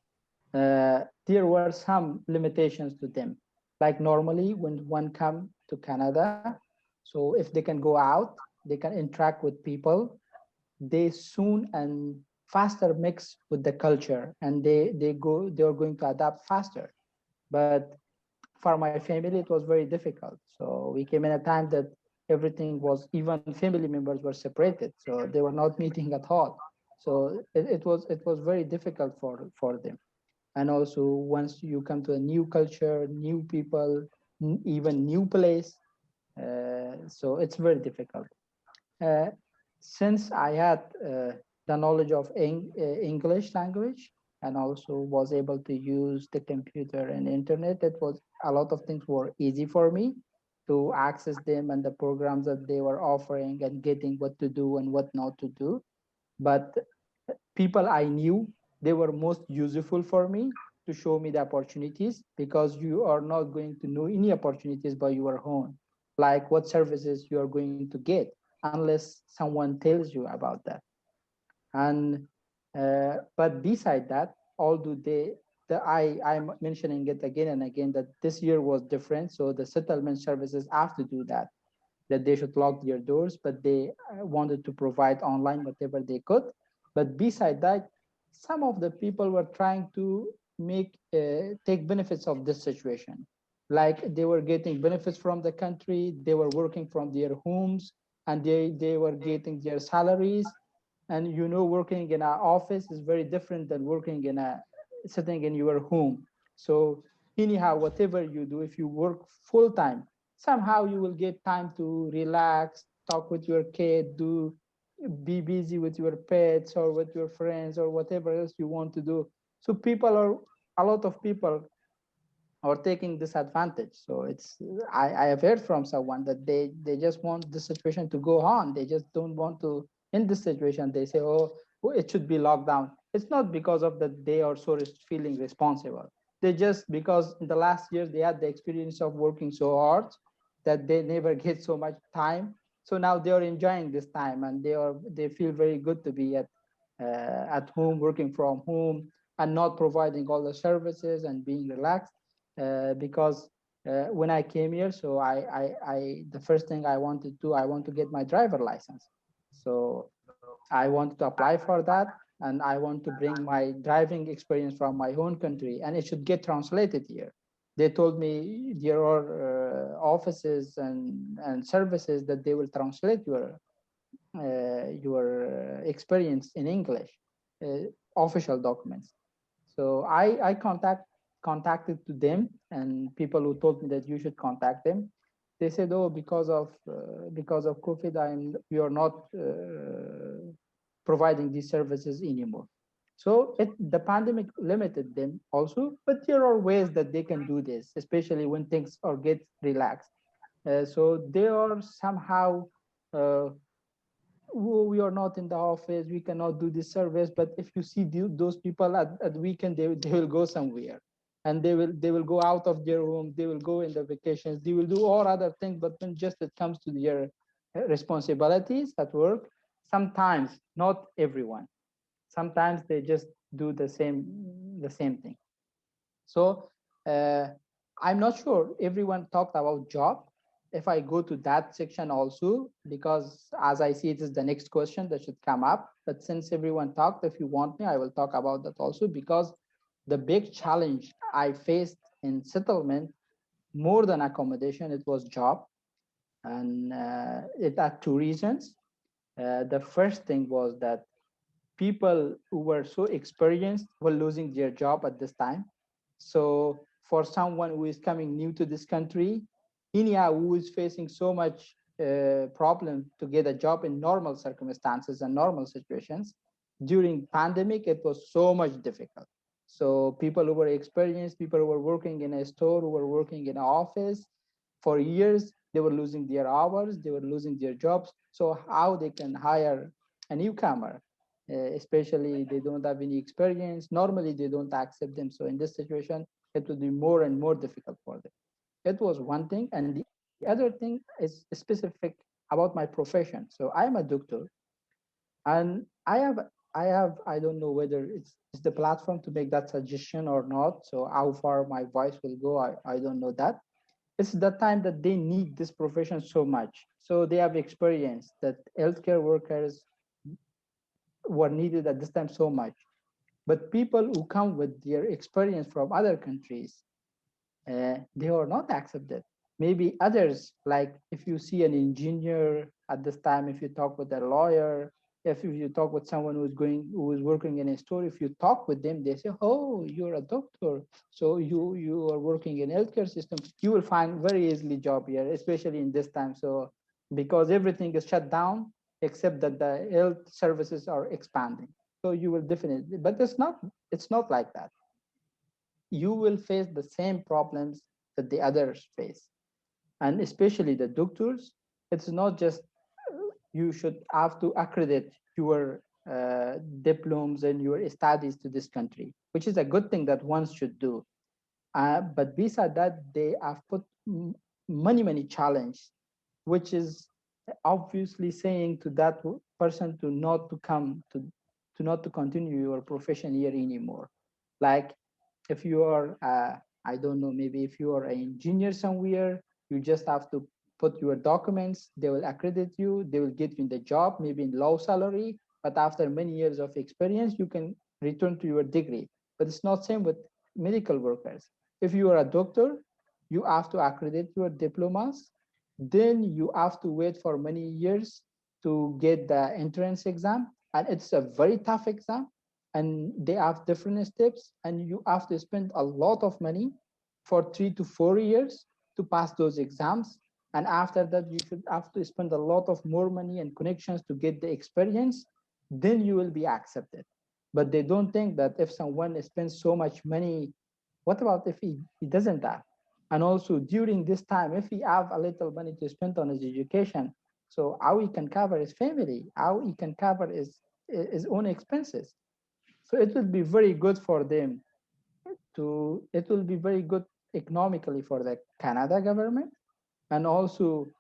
there were some limitations to them. Like normally when one come to Canada, so if they can go out, they can interact with people, they soon and faster mix with the culture and they are going to adapt faster. But for my family, it was very difficult. So we came in a time that everything was, even family members were separated. So they were not meeting at all. So it was very difficult for them. And also once you come to a new culture, new people, even new place, so it's very difficult. Since I had the knowledge of English language and also was able to use the computer and internet, it was a lot of things were easy for me to access them and the programs that they were offering and getting what to do and what not to do. But people I knew, they were most useful for me to show me the opportunities, because you are not going to know any opportunities by your own, like what services you are going to get unless someone tells you about that. And but beside that, although I'm mentioning it again and again that this year was different, so the settlement services have to do that they should lock their doors, but they wanted to provide online whatever they could. But beside that, some of the people were trying to take benefits of this situation. Like they were getting benefits from the country, they were working from their homes, and they were getting their salaries. And working in an office is very different than working sitting in your home. So anyhow, whatever you do, if you work full time, somehow you will get time to relax, talk with your kid, be busy with your pets or with your friends or whatever else you want to do. So a lot of people are taking this advantage. So I have heard from someone that they just want the situation to go on. They just don't want to, in this situation, they say, oh, it should be locked down. It's not because of that they are so feeling responsible. They just, because in the last years, they had the experience of working so hard that they never get so much time. So now they are enjoying this time and they feel very good to be at home, working from home and not providing all the services and being relaxed. Because when I came here, so the first thing I want to get my driver license. So I want to apply for that, and I want to bring my driving experience from my own country, and it should get translated here. They told me there are offices and services that they will translate your experience in English, official documents. So I contacted to them, and people who told me that you should contact them, they said, oh, because of COVID, we are not providing these services anymore. So the pandemic limited them also, but there are ways that they can do this, especially when things get relaxed. So they are somehow, we are not in the office, we cannot do this service, but if you see those people at weekend, they will go somewhere. And they will go out of their home, they will go in the vacations, they will do all other things, but when just it comes to their responsibilities at work, sometimes, not everyone, sometimes they just do the same thing. So I'm not sure everyone talked about job. If I go to that section also, because as I see it is the next question that should come up. But since everyone talked, if you want me, I will talk about that also, because the big challenge I faced in settlement, more than accommodation, it was job. And it had two reasons. The first thing was that people who were so experienced were losing their job at this time. So for someone who is coming new to this country, India, who is facing so much problem to get a job in normal circumstances and normal situations, during pandemic, it was so much difficult. So people who were experienced, people who were working in a store, who were working in an office for years, they were losing their hours, they were losing their jobs. So how they can hire a newcomer? Especially they don't have any experience. Normally they don't accept them. So in this situation, it would be more and more difficult for them. It was one thing. And the other thing is specific about my profession. So I'm a doctor, and I don't know whether it's the platform to make that suggestion or not. So how far my voice will go, I don't know that. It's the time that they need this profession so much. So they have experience that healthcare workers were needed at this time so much. But people who come with their experience from other countries, they are not accepted. Maybe others, like if you see an engineer at this time, if you talk with a lawyer, if you talk with someone who is working in a store, if you talk with them, they say, "Oh, you're a doctor, so you are working in healthcare system. You will find very easily job here, especially in this time." So because everything is shut down, except that the health services are expanding, so you will definitely. But it's not like that. You will face the same problems that the others face, and especially the doctors. It's not just you should have to accredit your diplomas and your studies to this country, which is a good thing that one should do. But beside that, they have put many challenges, which is obviously saying to that person to not to come to not to continue your profession here anymore. Like if you are I don't know, maybe if you are an engineer somewhere, you just have to put your documents, they will accredit you, they will get you in the job, maybe in low salary, but after many years of experience you can return to your degree. But it's not same with medical workers. If you are a doctor, you have to accredit your diplomas, then you have to wait for many years to get the entrance exam, and it's a very tough exam, and they have different steps, and you have to spend a lot of money for 3 to 4 years to pass those exams. And after that, you should have to spend a lot of more money and connections to get the experience, then you will be accepted. But they don't think that if someone spends so much money, what about if he doesn't have? And also during this time, if he have a little money to spend on his education, so how he can cover his family, how he can cover his own expenses. So it will be very good for them it will be very good economically for the Canada government, and also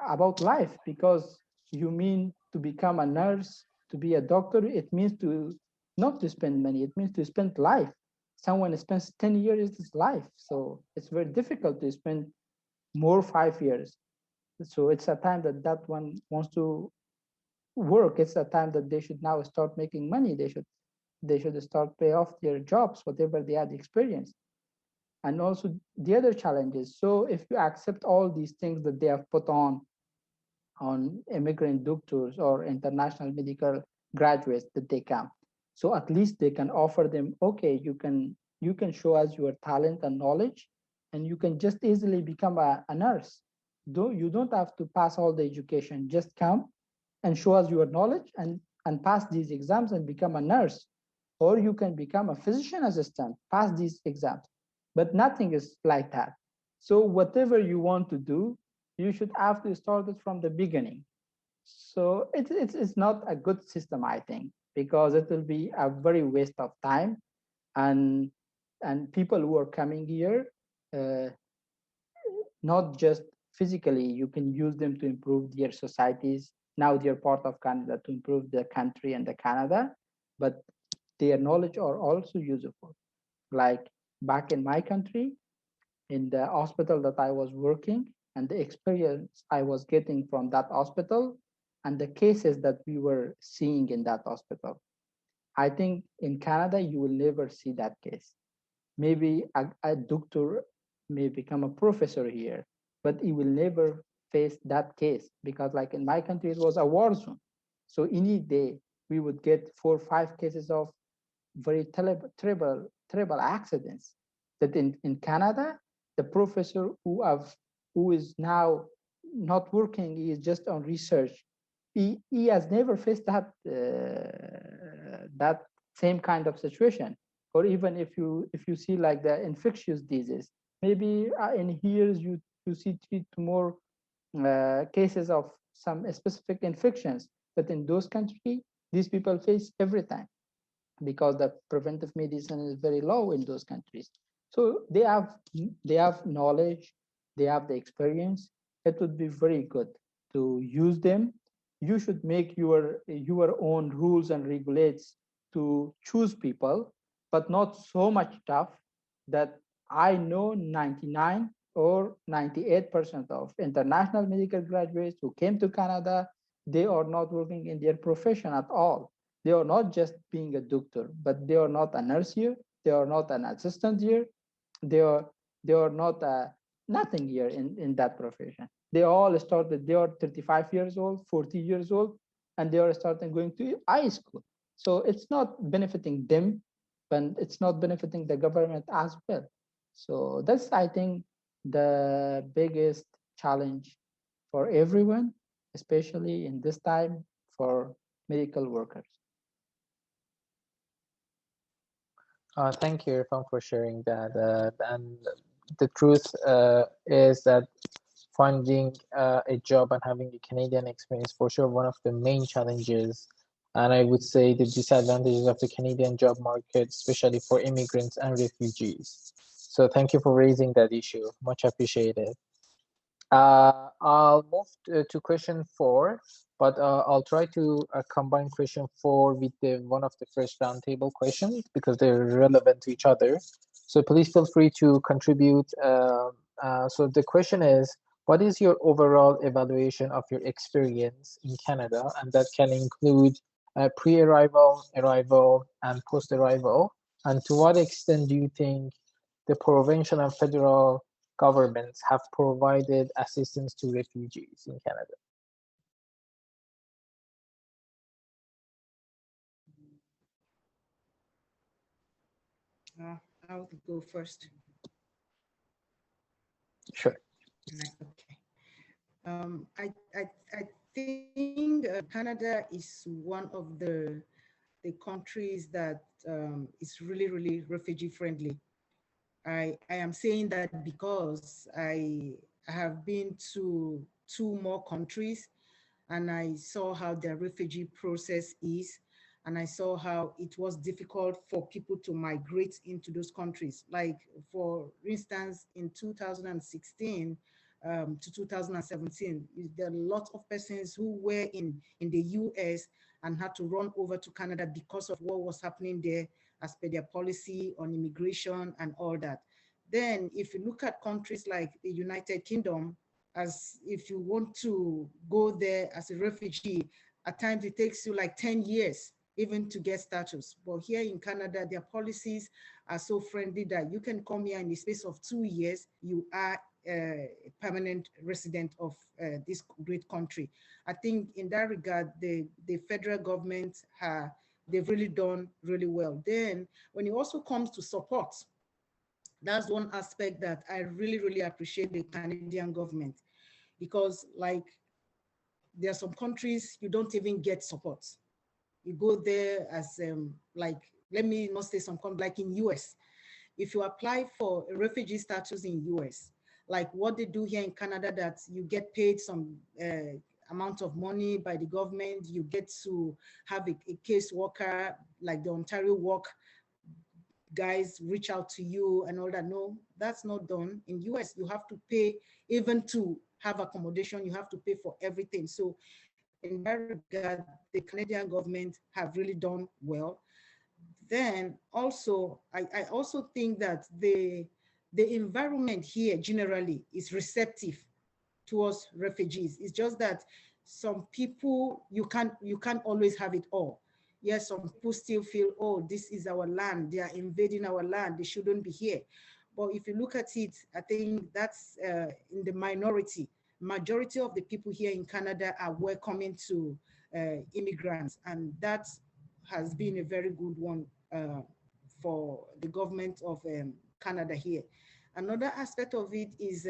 about life, because you mean to become a nurse, to be a doctor, it means to not to spend money, it means to spend life. Someone spends 10 years of his life, so it's very difficult to spend more 5 years. So it's a time that one wants to work. It's a time that they should now start making money. They should start pay off their jobs, whatever they had experience. And also the other challenges. So if you accept all these things that they have put on immigrant doctors or international medical graduates that they come, so at least they can offer them, okay, you can show us your talent and knowledge, and you can just easily become a nurse. You don't have to pass all the education, just come and show us your knowledge and pass these exams and become a nurse. Or you can become a physician assistant, pass these exams. But nothing is like that. So whatever you want to do, you should have to start it from the beginning. So it's not a good system, I think, because it will be a very waste of time. And people who are coming here, not just physically, you can use them to improve their societies. Now they're part of Canada to improve the country and the Canada, but their knowledge are also useful. Like back in my country, in the hospital that I was working and the experience I was getting from that hospital and the cases that we were seeing in that hospital. I think in Canada, you will never see that case. Maybe a doctor may become a professor here, but he will never face that case because like in my country, it was a war zone. So any day we would get 4 or 5 cases of very terrible accidents that in Canada, the professor who is now not working, he is just on research. He has never faced that same kind of situation. Or even if you see like the infectious disease, maybe in years you see 3 to more cases of some specific infections. But in those countries, these people face every time because the preventive medicine is very low in those countries. So they have knowledge, they have the experience. It would be very good to use them. You should make your own rules and regulates to choose people, but not so much tough that I know 99 or 98% of international medical graduates who came to Canada, they are not working in their profession at all. They are not just being a doctor, but they are not a nurse here. They are not an assistant here. They are not nothing here in that profession. They all started. They are 35 years old, 40 years old, and they are starting going to high school. So it's not benefiting them, but it's not benefiting the government as well. So that's, I think, the biggest challenge for everyone, especially in this time for medical workers. Thank you, Irfan, for sharing that. And the truth is that finding a job and having a Canadian experience for sure one of the main challenges, and I would say the disadvantages of the Canadian job market, especially for immigrants and refugees. So thank you for raising that issue. Much appreciated. I'll move to question 4, but I'll try to combine question 4 with one of the first roundtable questions because they're relevant to each other. So please feel free to contribute. So the question is, what is your overall evaluation of your experience in Canada? And that can include pre-arrival, arrival, and post-arrival. And to what extent do you think the provincial and federal governments have provided assistance to refugees in Canada? I'll go first. Sure. Okay. I think Canada is one of the countries that is really, really refugee friendly. I am saying that because I have been to 2 more countries and I saw how their refugee process is, and I saw how it was difficult for people to migrate into those countries. Like, for instance, in 2016 to 2017, there are a lot of persons who were in the US and had to run over to Canada because of what was happening there as per their policy on immigration and all that. Then if you look at countries like the United Kingdom, as if you want to go there as a refugee, at times it takes you like 10 years even to get status. But here in Canada, their policies are so friendly that you can come here in the space of 2 years, you are a permanent resident of this great country. I think in that regard, the federal government, they've really done really well. Then when it also comes to support, that's one aspect that I really, really appreciate the Canadian government, because like there are some countries you don't even get support. You go there as like, let me not say some countries, like in US, if you apply for a refugee status in US, like what they do here in Canada, that you get paid some amount of money by the government, you get to have a case worker, like the Ontario work guys reach out to you and all that. No, that's not done. In US, you have to pay even to have accommodation, you have to pay for everything. So in that regard, the Canadian government have really done well. Then also, I also think that the environment here generally is receptive towards refugees. It's just that some people, you can't always have it all. Yes, some people still feel, oh, this is our land, they are invading our land, they shouldn't be here. But if you look at it, I think that's in the minority. Majority of the people here in Canada are welcoming to immigrants, and that has been a very good one for the government of Canada here. Another aspect of it is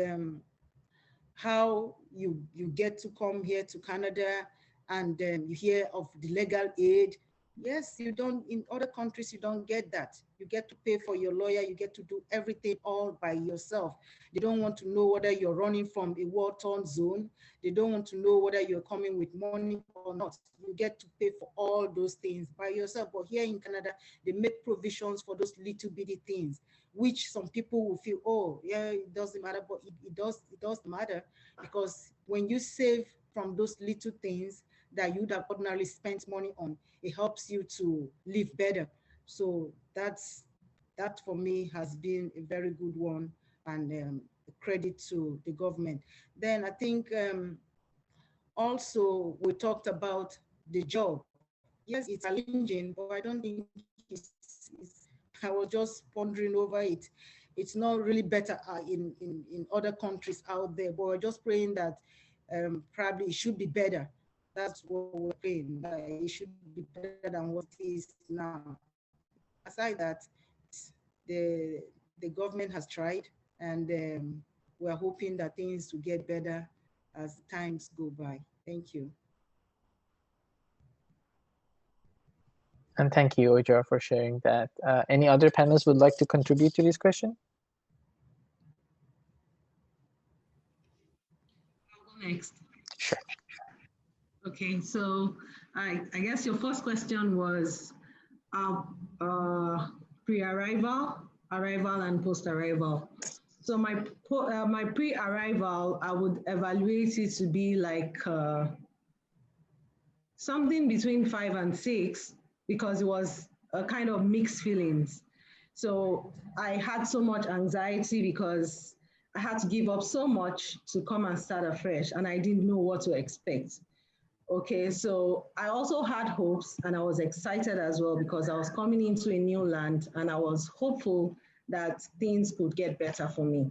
how you get to come here to Canada, and you hear of the legal aid. Yes, you don't, in other countries, you don't get that. You get to pay for your lawyer, you get to do everything all by yourself. They don't want to know whether you're running from a war-torn zone. They don't want to know whether you're coming with money or not. You get to pay for all those things by yourself. But here in Canada, they make provisions for those little bitty things, which some people will feel, oh, yeah, it doesn't matter, but it does matter, because when you save from those little things that you'd have ordinarily spent money on, it helps you to live better. So that for me has been a very good one, and credit to the government. Then I think also we talked about the job. Yes, it's challenging, but I don't think I was just pondering over it. It's not really better in other countries out there, but we're just praying that probably it should be better. That's what we're praying, that it should be better than what it is now. Aside that, the government has tried, and we're hoping that things will get better as times go by. Thank you. And thank you, Ojar, for sharing that. Any other panelists would like to contribute to this question? I'll go next. Sure. Okay, so I guess your first question was pre-arrival, arrival, and post-arrival. So my pre-arrival, I would evaluate it to be like something between 5 and 6, because it was a kind of mixed feelings. So I had so much anxiety because I had to give up so much to come and start afresh, and I didn't know what to expect. Okay, so I also had hopes, and I was excited as well, because I was coming into a new land and I was hopeful that things could get better for me.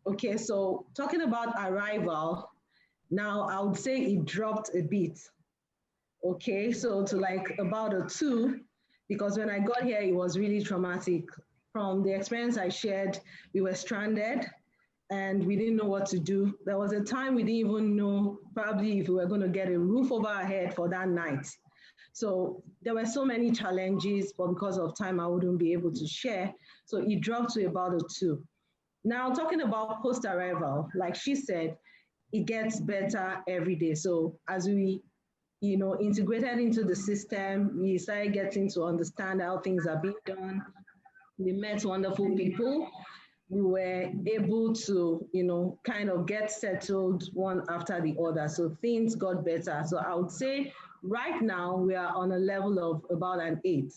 Okay, so talking about arrival, now I would say it dropped a bit. Okay, so to like about a 2, because when I got here, it was really traumatic. From the experience I shared, we were stranded and we didn't know what to do. There was a time we didn't even know probably if we were going to get a roof over our head for that night. So there were so many challenges, but because of time, I wouldn't be able to share. So it dropped to about a 2. Now, talking about post-arrival, like she said, it gets better every day. So as we, integrated into the system, we started getting to understand how things are being done. We met wonderful people. We were able to, kind of get settled one after the other. So things got better. So I would say right now we are on a level of about an 8.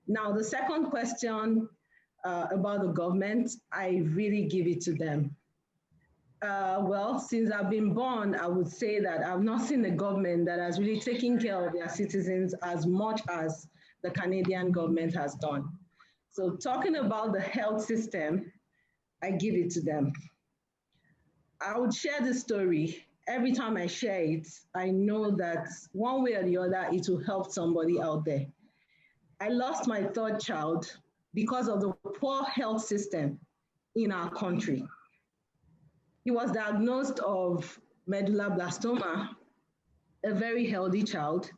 Now, the second question about the government, I really give it to them. Well, since I've been born, I would say that I've not seen a government that has really taken care of their citizens as much as the Canadian government has done. So talking about the health system, I give it to them. I would share this story. Every time I share it, I know that one way or the other, it will help somebody out there. I lost my 3rd child because of the poor health system in our country. He was diagnosed of medulloblastoma, a very healthy child.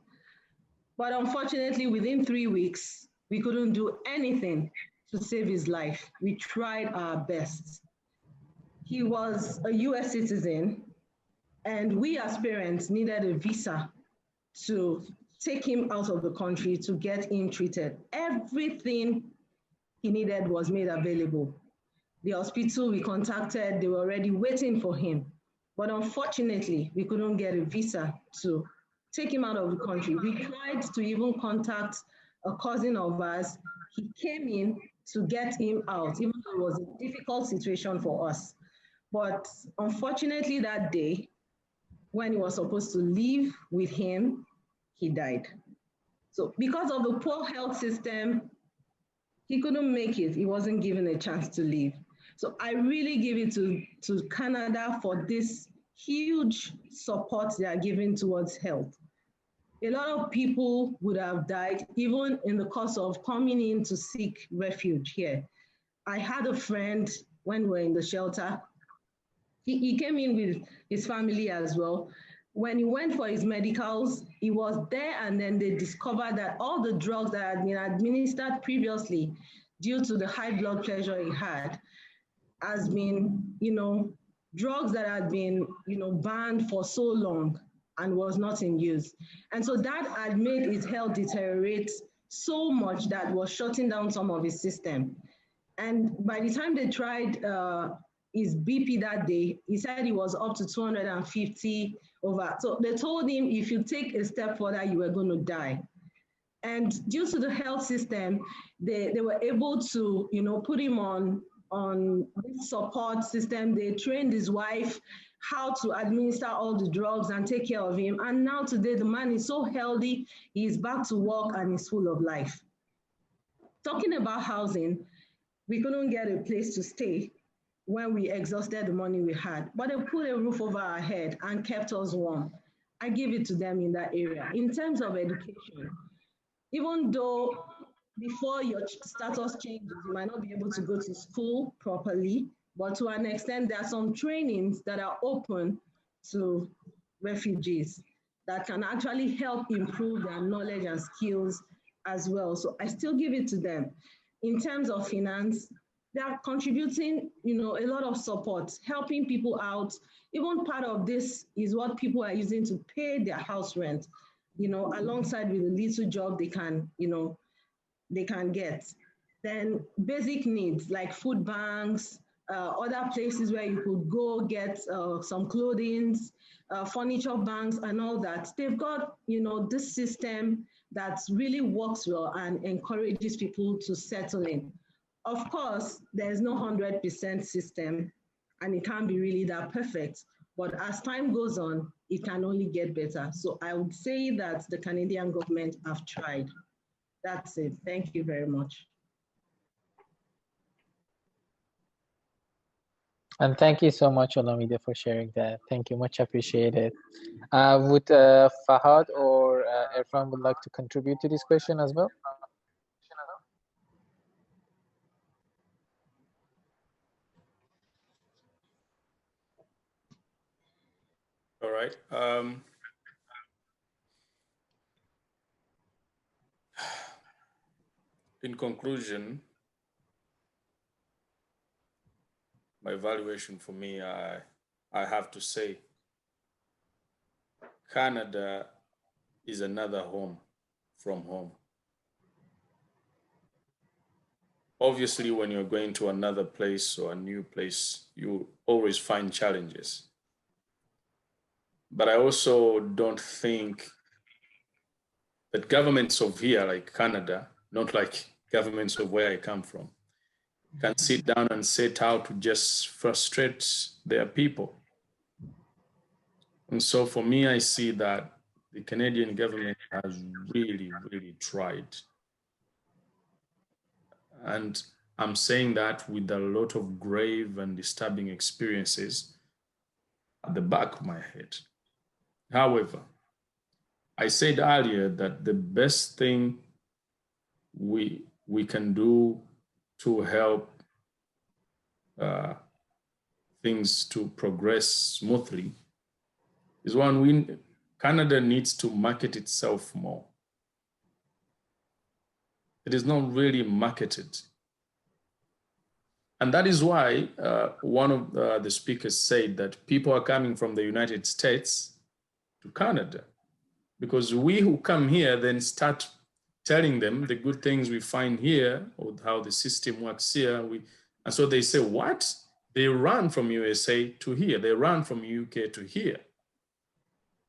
But unfortunately, within 3 weeks, we couldn't do anything to save his life. We tried our best. He was a US citizen, and we as parents needed a visa to take him out of the country to get him treated. Everything he needed was made available. The hospital we contacted, they were already waiting for him. But unfortunately, we couldn't get a visa to take him out of the country. We tried to even contact a cousin of ours. He came in to get him out, even though it was a difficult situation for us. But unfortunately that day, when he was supposed to leave with him, he died. So because of the poor health system, he couldn't make it. He wasn't given a chance to leave. So I really give it to Canada for this huge support they are giving towards health. A lot of people would have died even in the course of coming in to seek refuge here. I had a friend when we were in the shelter. He came in with his family as well. When he went for his medicals, he was there, and then they discovered that all the drugs that had been administered previously due to the high blood pressure he had has been, drugs that had been, banned for so long and was not in use. And so that had made his health deteriorate so much that was shutting down some of his system. And by the time they tried his BP that day, he said he was up to 250 over. So they told him, if you take a step further, you were going to die. And due to the health system, they were able to, put him on this support system. They trained his wife how to administer all the drugs and take care of him. And now today, the man is so healthy, he's back to work and he's full of life. Talking about housing, we couldn't get a place to stay when we exhausted the money we had, but they put a roof over our head and kept us warm. I give it to them in that area. In terms of education, even though before your status changes, you might not be able to go to school properly, but to an extent, there are some trainings that are open to refugees that can actually help improve their knowledge and skills as well. So I still give it to them. In terms of finance, they are contributing, a lot of support, helping people out. Even part of this is what people are using to pay their house rent, alongside with a little job they can, they can get. Then basic needs like food banks, other places where you could go get some clothing, furniture banks and all that. They've got, this system that really works well and encourages people to settle in. Of course, there's no 100% system and it can't be really that perfect, but as time goes on, it can only get better. So I would say that the Canadian government have tried. That's it. Thank you very much. And thank you so much, Olamide, for sharing that. Thank you, much appreciated. Would Fahad or Irfan would like to contribute to this question as well? All right. In conclusion, my evaluation for me, I have to say, Canada is another home from home. Obviously, when you're going to another place or a new place, you always find challenges. But I also don't think that governments of here, like Canada, not like governments of where I come from, can sit down and set out to just frustrate their people. And so for me, I see that the Canadian government has really, really tried. And I'm saying that with a lot of grave and disturbing experiences at the back of my head. However, I said earlier that the best thing we can do to help things to progress smoothly is one, Canada needs to market itself more. It is not really marketed. And that is why one of the speakers said that people are coming from the United States to Canada, because we who come here then start telling them the good things we find here or how the system works here. And so they say, what? They run from USA to here. They run from UK to here.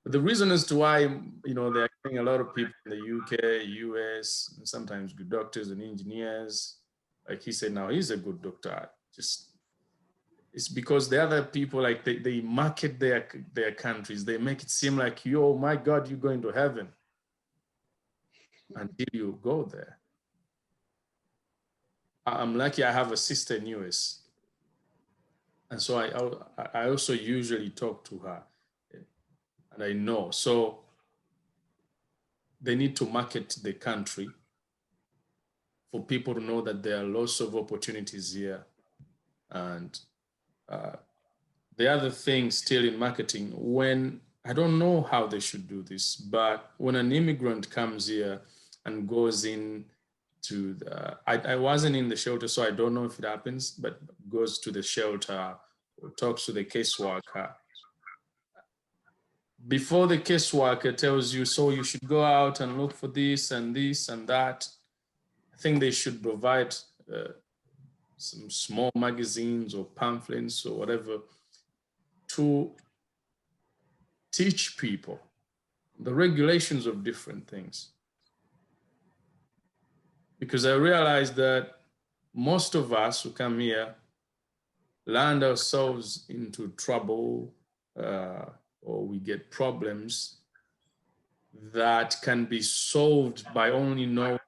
But the reason as to why, they're getting a lot of people in the UK, US, and sometimes good doctors and engineers, like he said, now he's a good doctor. Just, it's because the other people, like they market their countries. They make it seem like, oh my God, you're going to heaven until you go there. I'm lucky I have a sister in US. And so I also usually talk to her, and I know. So they need to market the country for people to know that there are lots of opportunities here. And the other thing still in marketing, when, I don't know how they should do this, but when an immigrant comes here and goes in to I wasn't in the shelter, so I don't know if it happens, but goes to the shelter or talks to the caseworker. Before the caseworker tells you, so you should go out and look for this and this and that, I think they should provide some small magazines or pamphlets or whatever to teach people the regulations of different things. Because I realized that most of us who come here land ourselves into trouble or we get problems that can be solved by only knowing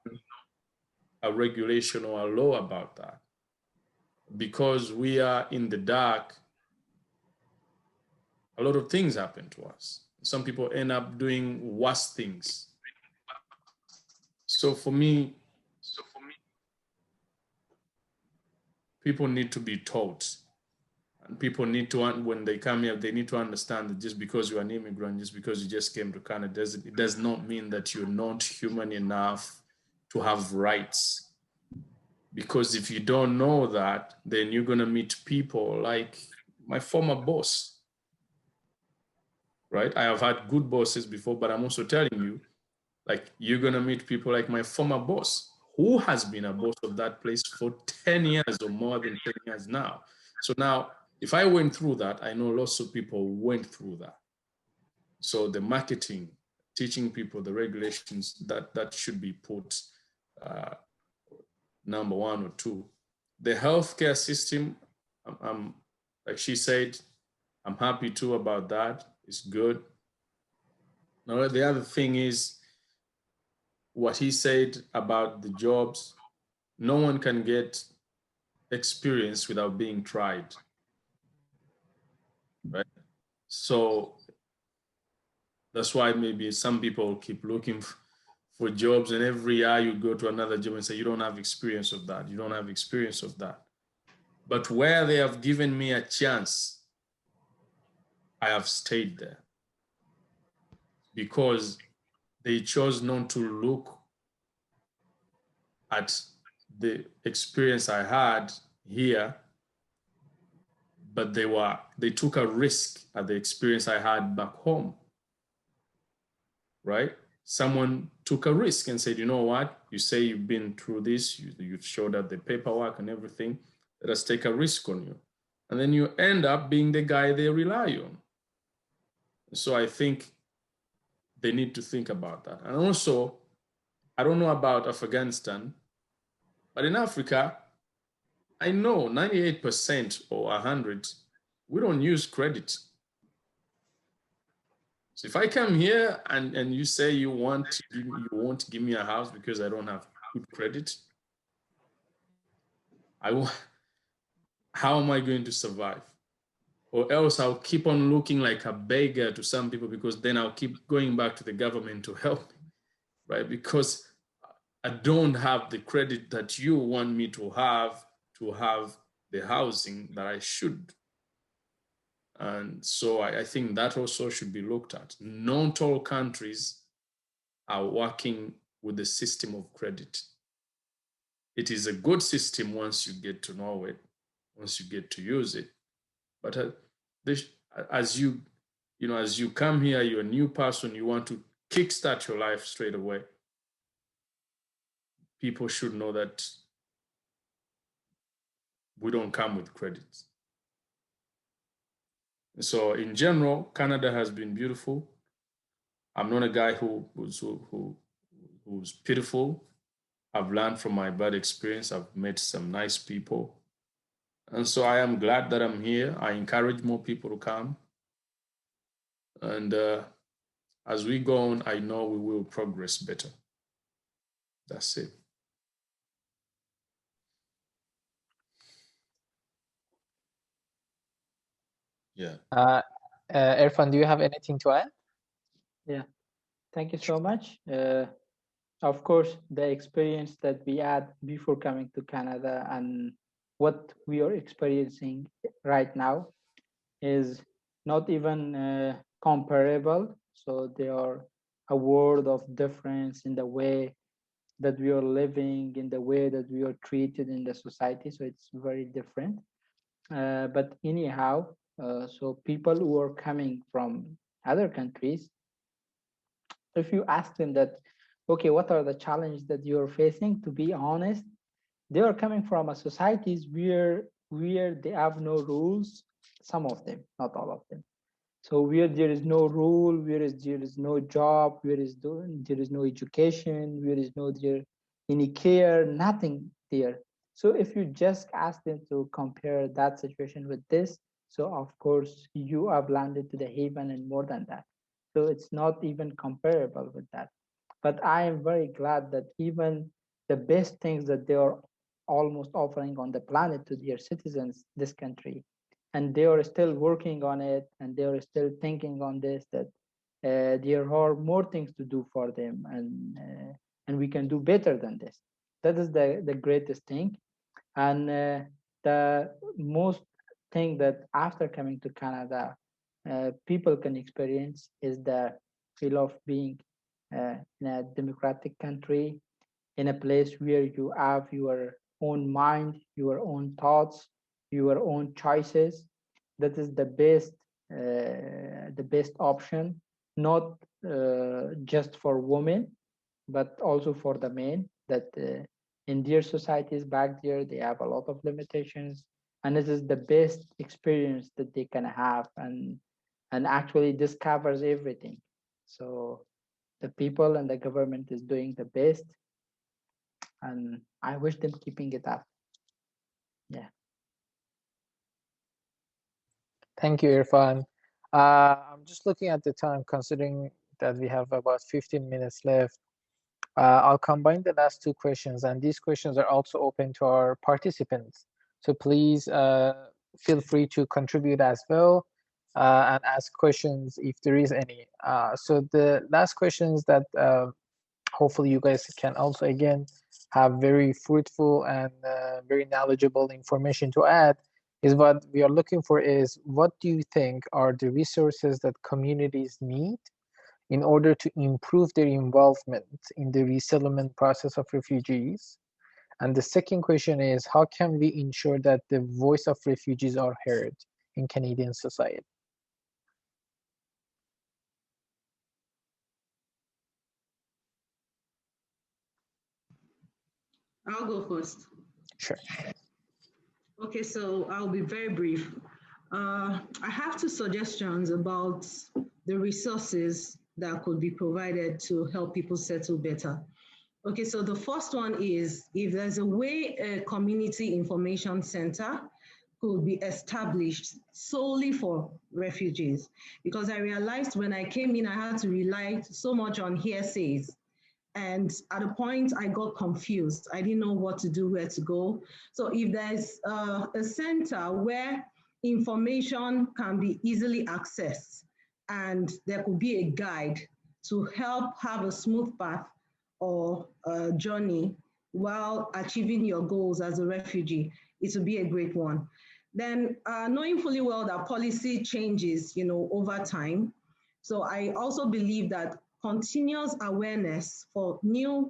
a regulation or a law about that. Because we are in the dark, a lot of things happen to us. Some people end up doing worse things. So for me, people need to be taught. And people need to, when they come here, they need to understand that just because you're an immigrant, just because you just came to Canada, it does not mean that you're not human enough to have rights. Because if you don't know that, then you're gonna meet people like my former boss, right? I have had good bosses before, but I'm also telling you, like, you're gonna meet people like my former boss, who has been a boss of that place for 10 years or more than 10 years now. So now, if I went through that, I know lots of people went through that. So the marketing, teaching people the regulations, that should be put number one or two. The healthcare system, like she said, I'm happy too about that. It's good. Now, the other thing is what he said about the jobs. No one can get experience without being tried, right? So that's why maybe some people keep looking for jobs, and every year you go to another job and say, you don't have experience of that. You don't have experience of that. But where they have given me a chance, I have stayed there because they chose not to look at the experience I had here, but they took a risk at the experience I had back home, right? Someone took a risk and said, you know what? You say you've been through this, you showed up the paperwork and everything, let us take a risk on you. And then you end up being the guy they rely on. So I think they need to think about that. And also, I don't know about Afghanistan, but in Africa, I know 98% or 100, we don't use credit. So if I come here and you say you won't give me a house because I don't have good credit, how am I going to survive? Or else I'll keep on looking like a beggar to some people because then I'll keep going back to the government to help me, right? Because I don't have the credit that you want me to have the housing that I should. And so I think that also should be looked at. Not all countries are working with the system of credit. It is a good system once you get to know it, once you get to use it. But as you come here, you're a new person, you want to kickstart your life straight away. People should know that we don't come with credit. So in general, Canada has been beautiful. I'm not a guy who's pitiful. I've learned from my bad experience. I've met some nice people. And so I am glad that I'm here. I encourage more people to come. And as we go on, I know we will progress better. That's it. Yeah. Irfan, do you have anything to add? Yeah, thank you so much. Of course, the experience that we had before coming to Canada and what we are experiencing right now is not even comparable. So there are a world of difference in the way that we are living, in the way that we are treated in the society. So it's very different. But anyhow, so people who are coming from other countries, if you ask them that, okay, what are the challenges that you're facing? To be honest, they are coming from a societies where they have no rules. Some of them, not all of them. So where there is no rule, there is no job, there is no education, there is no there any care, nothing there. So if you just ask them to compare that situation with this, so of course you have landed to the haven and more than that. So it's not even comparable with that. But I am very glad that even the best things that they are almost offering on the planet to their citizens, this country, and they are still working on it, and they are still thinking on this, that there are more things to do for them, and we can do better than this. That is the greatest thing. And the most thing that after coming to Canada, people can experience is the feel of being in a democratic country, in a place where you have your own mind, your own thoughts, your own choices. That is the best option, not just for women, but also for the men. That in their societies back there, they have a lot of limitations, and this is the best experience that they can have, and actually this covers everything. So the people and the government is doing the best, and I wish them keeping it up. Yeah. Thank you, Irfan. I'm just looking at the time, considering that we have about 15 minutes left. I'll combine the last two questions, and these questions are also open to our participants. So please feel free to contribute as well and ask questions if there is any. So the last questions that hopefully you guys can also, again, have very fruitful and very knowledgeable information to add, is what we are looking for is, what do you think are the resources that communities need in order to improve their involvement in the resettlement process of refugees? And the second question is, how can we ensure that the voice of refugees are heard in Canadian society? I'll go first. Sure. Okay, so I'll be very brief. I have two suggestions about the resources that could be provided to help people settle better. Okay, so the first one is, if there's a way a community information center could be established solely for refugees, because I realized when I came in, I had to rely so much on hearsays. And at a point, I got confused. I didn't know what to do, where to go. So if there's a center where information can be easily accessed, and there could be a guide to help have a smooth path or a journey while achieving your goals as a refugee, it would be a great one. Then knowing fully well that policy changes, over time. So I also believe that continuous awareness for new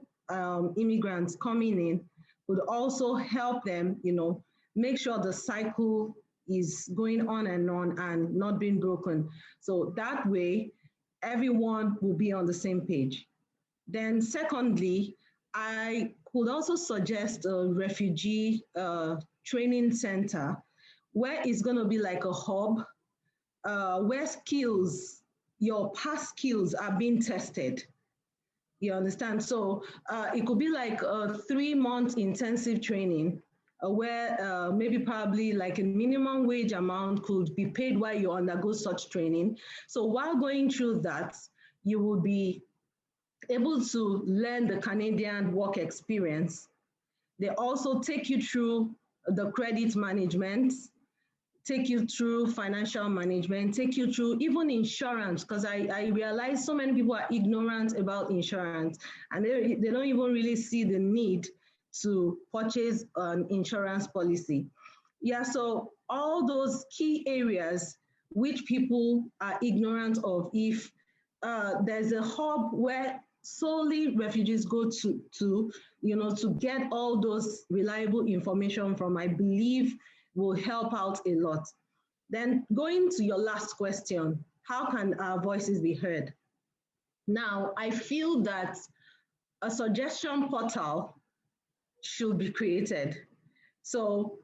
immigrants coming in would also help them, make sure the cycle is going on and not being broken. So that way, everyone will be on the same page. Then secondly, I could also suggest a refugee training center where it's going to be like a hub where your past skills are being tested. You understand? So it could be like a 3-month intensive training where maybe probably like a minimum wage amount could be paid while you undergo such training. So while going through that, you will be able to learn the Canadian work experience. They also take you through the credit management, take you through financial management, take you through even insurance, because I realize so many people are ignorant about insurance and they don't even really see the need to purchase an insurance policy. Yeah, so all those key areas which people are ignorant of, if there's a hub where solely refugees go to, to get all those reliable information from, I believe will help out a lot. Then going to your last question, how can our voices be heard? Now, I feel that a suggestion portal should be created. So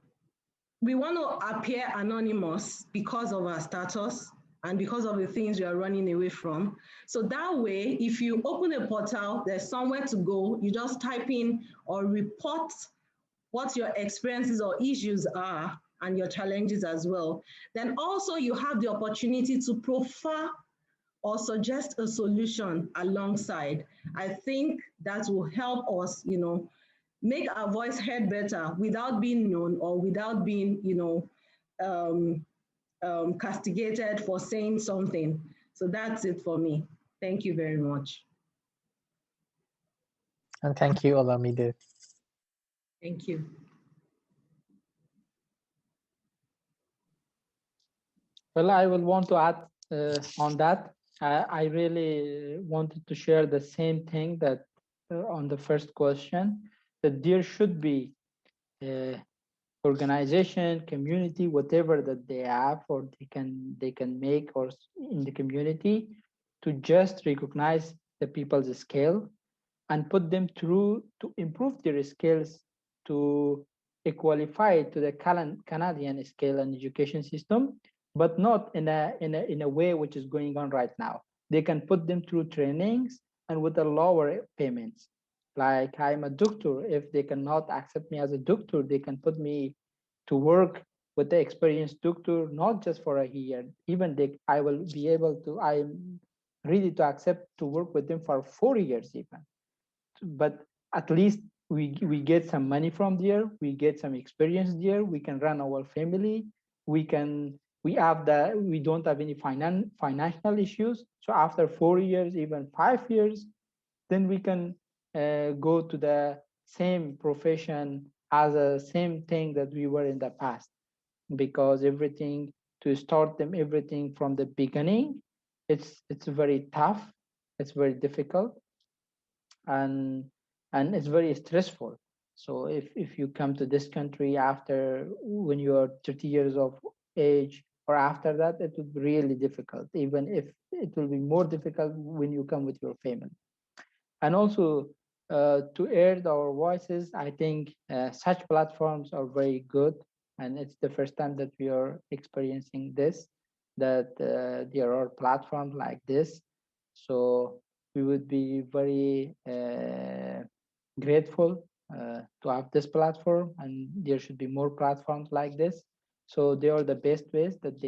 we want to appear anonymous because of our status and because of the things we are running away from. So that way, if you open a portal, there's somewhere to go, you just type in or report what your experiences or issues are and your challenges as well. Then also you have the opportunity to profile or suggest a solution alongside. I think that will help us, make our voice heard better without being known or without being, castigated for saying something. So that's it for me. Thank you very much. And thank you, Olamide. Thank you. Well, I will want to add on that. I really wanted to share the same thing that on the first question, that there should be organization, community, whatever that they have or they can make or in the community to just recognize the people's skill and put them through to improve their skills to equalify to the Canadian scale and education system, but not in a way which is going on right now. They can put them through trainings and with a lower payments. Like I'm a doctor, if they cannot accept me as a doctor, they can put me to work with the experienced doctor, not just for a year. Even I will be able to, I'm ready to accept to work with them for 4 years even. But at least we get some money from there, we get some experience there, we can run our family, we don't have any financial issues. So after 4 years, even 5 years, then we can go to the same profession as the same thing that we were in the past, because everything to start them everything from the beginning, it's very tough, it's very difficult, and it's very stressful. So if you come to this country after when you are 30 years of age or after that, it would be really difficult, even if it will be more difficult when you come with your family. And also to air our voices, I think such platforms are very good, and it's the first time that we are experiencing this, that there are platforms like this. So we would be very grateful to have this platform, and there should be more platforms like this. So they are the best ways that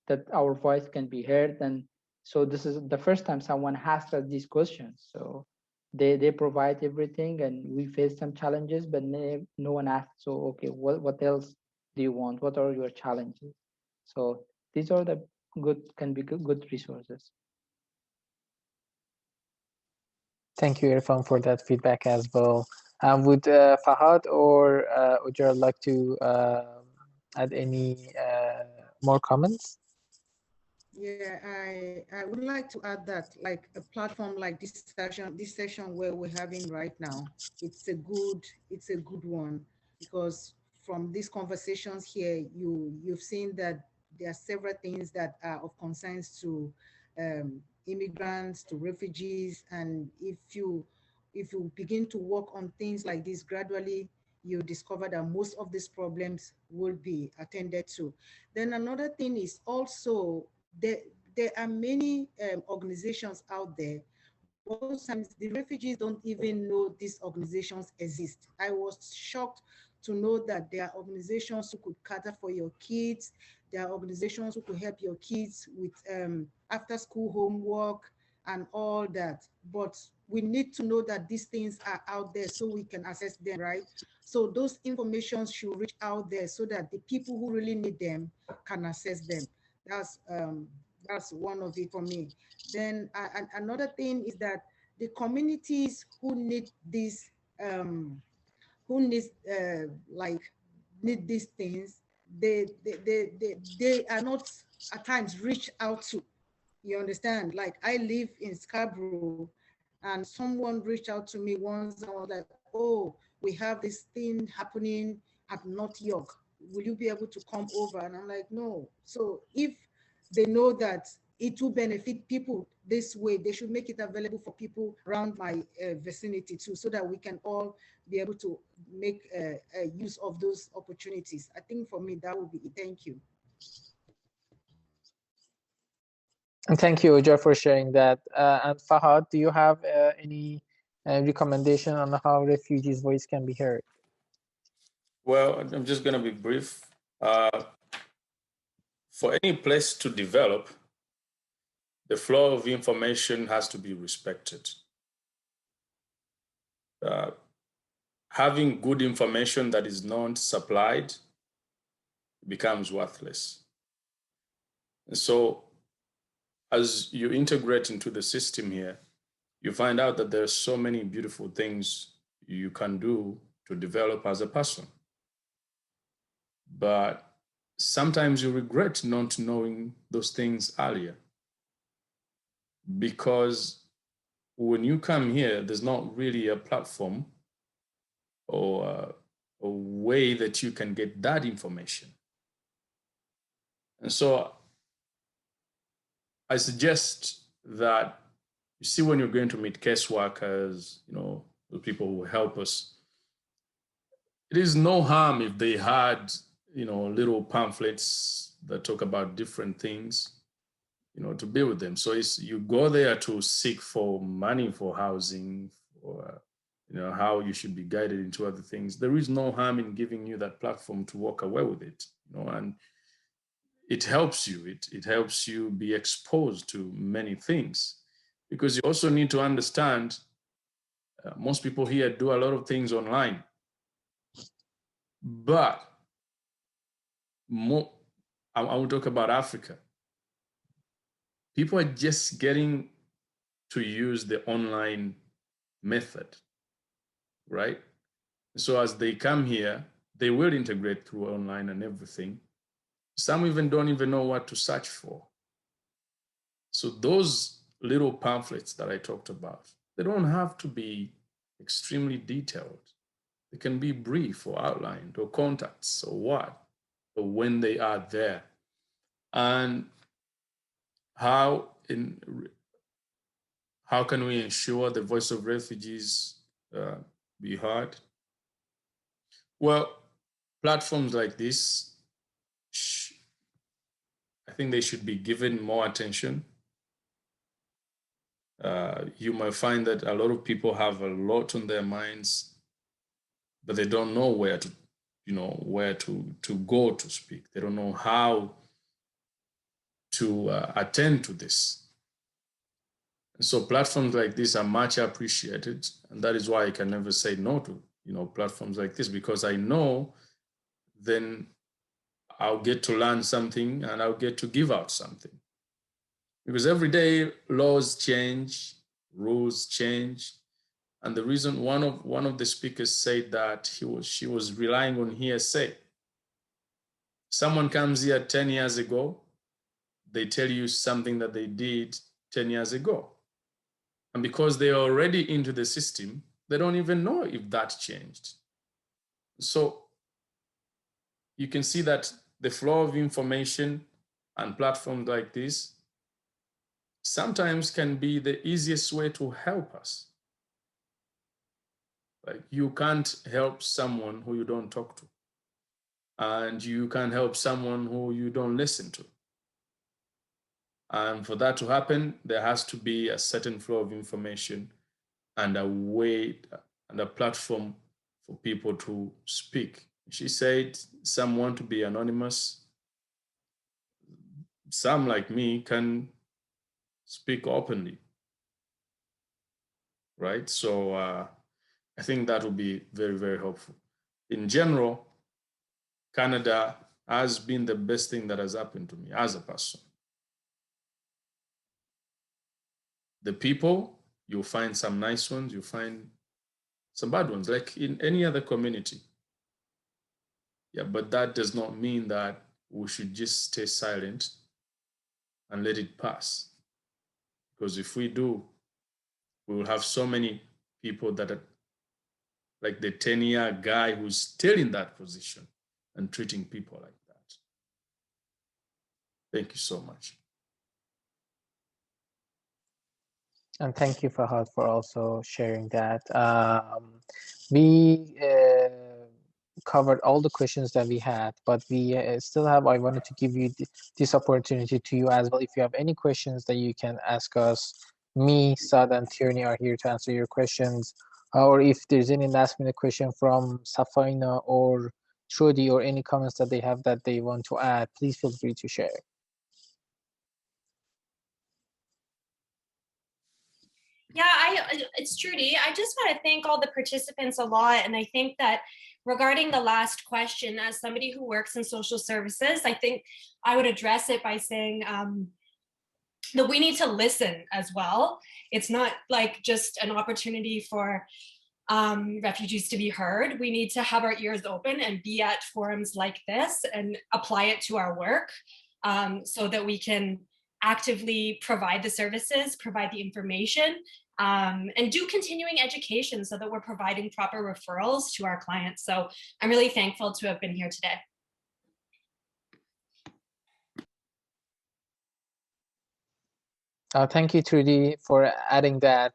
that our voice can be heard. And so this is the first time someone asked us these questions. So they provide everything, and we face some challenges, but no one asked, so okay, what else do you want? What are your challenges? So these are the can be good resources. Thank you, Irfan, for that feedback as well. Would Fahad or Ujar like to add any more comments? Yeah, I would like to add that, like a platform like this session where we're having right now, it's a good one, because from these conversations here, you've seen that there are several things that are of concerns to immigrants, to refugees, and if you begin to work on things like this gradually, you discover that most of these problems will be attended to. Then another thing is also there are many organizations out there, most times the refugees don't even know these organizations exist. I was shocked to know that there are organizations who could cater for your kids. There are organizations who could help your kids with after school homework and all that. But we need to know that these things are out there so we can access them, right? So those informations should reach out there so that the people who really need them can access them. That's one of it for me. Then another thing is that the communities who need this, who needs like need these things, they are not at times reached out to. You understand? Like I live in Scarborough, and someone reached out to me once and was like, "Oh, we have this thing happening at North York. Will you be able to come over?" And I'm like, "No." So if they know that it will benefit people this way, they should make it available for people around my vicinity too, so that we can all be able to make use of those opportunities. I think for me, that would be it. Thank you. And thank you, Ojar, for sharing that. And Fahad, do you have any recommendation on how refugees' voice can be heard? Well, I'm just going to be brief. For any place to develop, the flow of information has to be respected. Having good information that is not supplied becomes worthless. And so as you integrate into the system here, you find out that there are so many beautiful things you can do to develop as a person. But sometimes you regret not knowing those things earlier, because when you come here, there's not really a platform or a way that you can get that information. And so I suggest that, you see, when you're going to meet caseworkers, the people who help us, it is no harm if they had, little pamphlets that talk about different things, to be with them. So you go there to seek for money for housing, or, how you should be guided into other things. There is no harm in giving you that platform to walk away with it, and it helps you. It helps you be exposed to many things, because you also need to understand most people here do a lot of things online, but I will talk about Africa. People are just getting to use the online method, right? So as they come here, they will integrate through online and everything. Some even don't even know what to search for. So those little pamphlets that I talked about, they don't have to be extremely detailed. They can be brief or outlined or contacts or what, but when they are there. And how can we ensure the voice of refugees be heard? Well, platforms like this, I think they should be given more attention. You might find that a lot of people have a lot on their minds, but they don't know where to go to speak. They don't know how to attend to this. And so platforms like this are much appreciated, and that is why I can never say no to platforms like this, because I know then I'll get to learn something and I'll get to give out something. Because every day laws change, rules change. And the reason one of the speakers said that she was relying on hearsay. Someone comes here 10 years ago, they tell you something that they did 10 years ago. And because they are already into the system, they don't even know if that changed. So you can see that the flow of information and platforms like this sometimes can be the easiest way to help us. Like, you can't help someone who you don't talk to, and you can't help someone who you don't listen to. And for that to happen, there has to be a certain flow of information and a way and a platform for people to speak. She said some want to be anonymous. Some, like me, can speak openly, right? So I think that will be very, very helpful. In general, Canada has been the best thing that has happened to me as a person. The people, you'll find some nice ones, you'll find some bad ones, like in any other community. Yeah, but that does not mean that we should just stay silent and let it pass. Because if we do, we will have so many people that are like the 10-year guy who's still in that position and treating people like that. Thank you so much. And thank you, Fahad, for also sharing that. We covered all the questions that we had, but we still have, I wanted to give you this opportunity to you as well. If you have any questions that you can ask us, me, Sad, and Tierney are here to answer your questions. Or if there's any last minute question from Safaina or Trudy or any comments that they have that they want to add, please feel free to share. Yeah, it's Trudy. I just want to thank all the participants a lot. And I think that regarding the last question, as somebody who works in social services, I think I would address it by saying that we need to listen as well. It's not like just an opportunity for refugees to be heard. We need to have our ears open and be at forums like this and apply it to our work so that we can actively provide the services, provide the information, and do continuing education so that we're providing proper referrals to our clients. So I'm really thankful to have been here today. Thank you, Trudy, for adding that.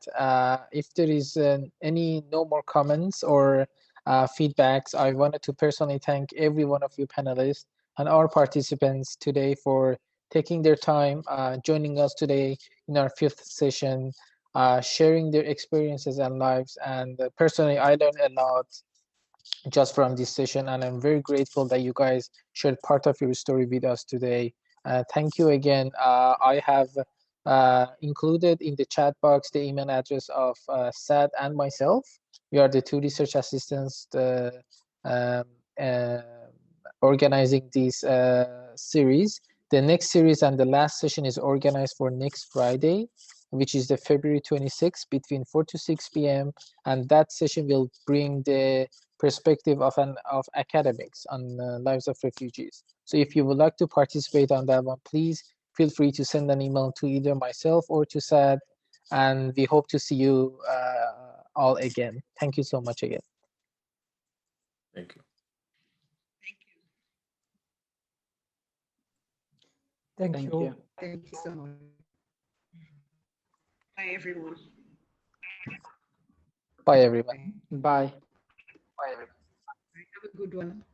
If there is no more comments or feedbacks, I wanted to personally thank every one of you panelists and our participants today for taking their time, joining us today in our 5th session, sharing their experiences and lives. And personally, I learned a lot just from this session, and I'm very grateful that you guys shared part of your story with us today. Thank you again. I have included in the chat box the email address of Sad and myself. We are the 2 research assistants organizing this series. The next series and the last session is organized for next Friday, which is the February 26th between 4 to 6 p.m. And that session will bring the perspective of academics on lives of refugees. So if you would like to participate on that one, please feel free to send an email to either myself or to Sad, and we hope to see you all again. Thank you so much again. Thank you. Thank Thank you. you. Thank you so much. Bye, everyone. Bye, everyone. Bye. Bye, everyone. Have a good one.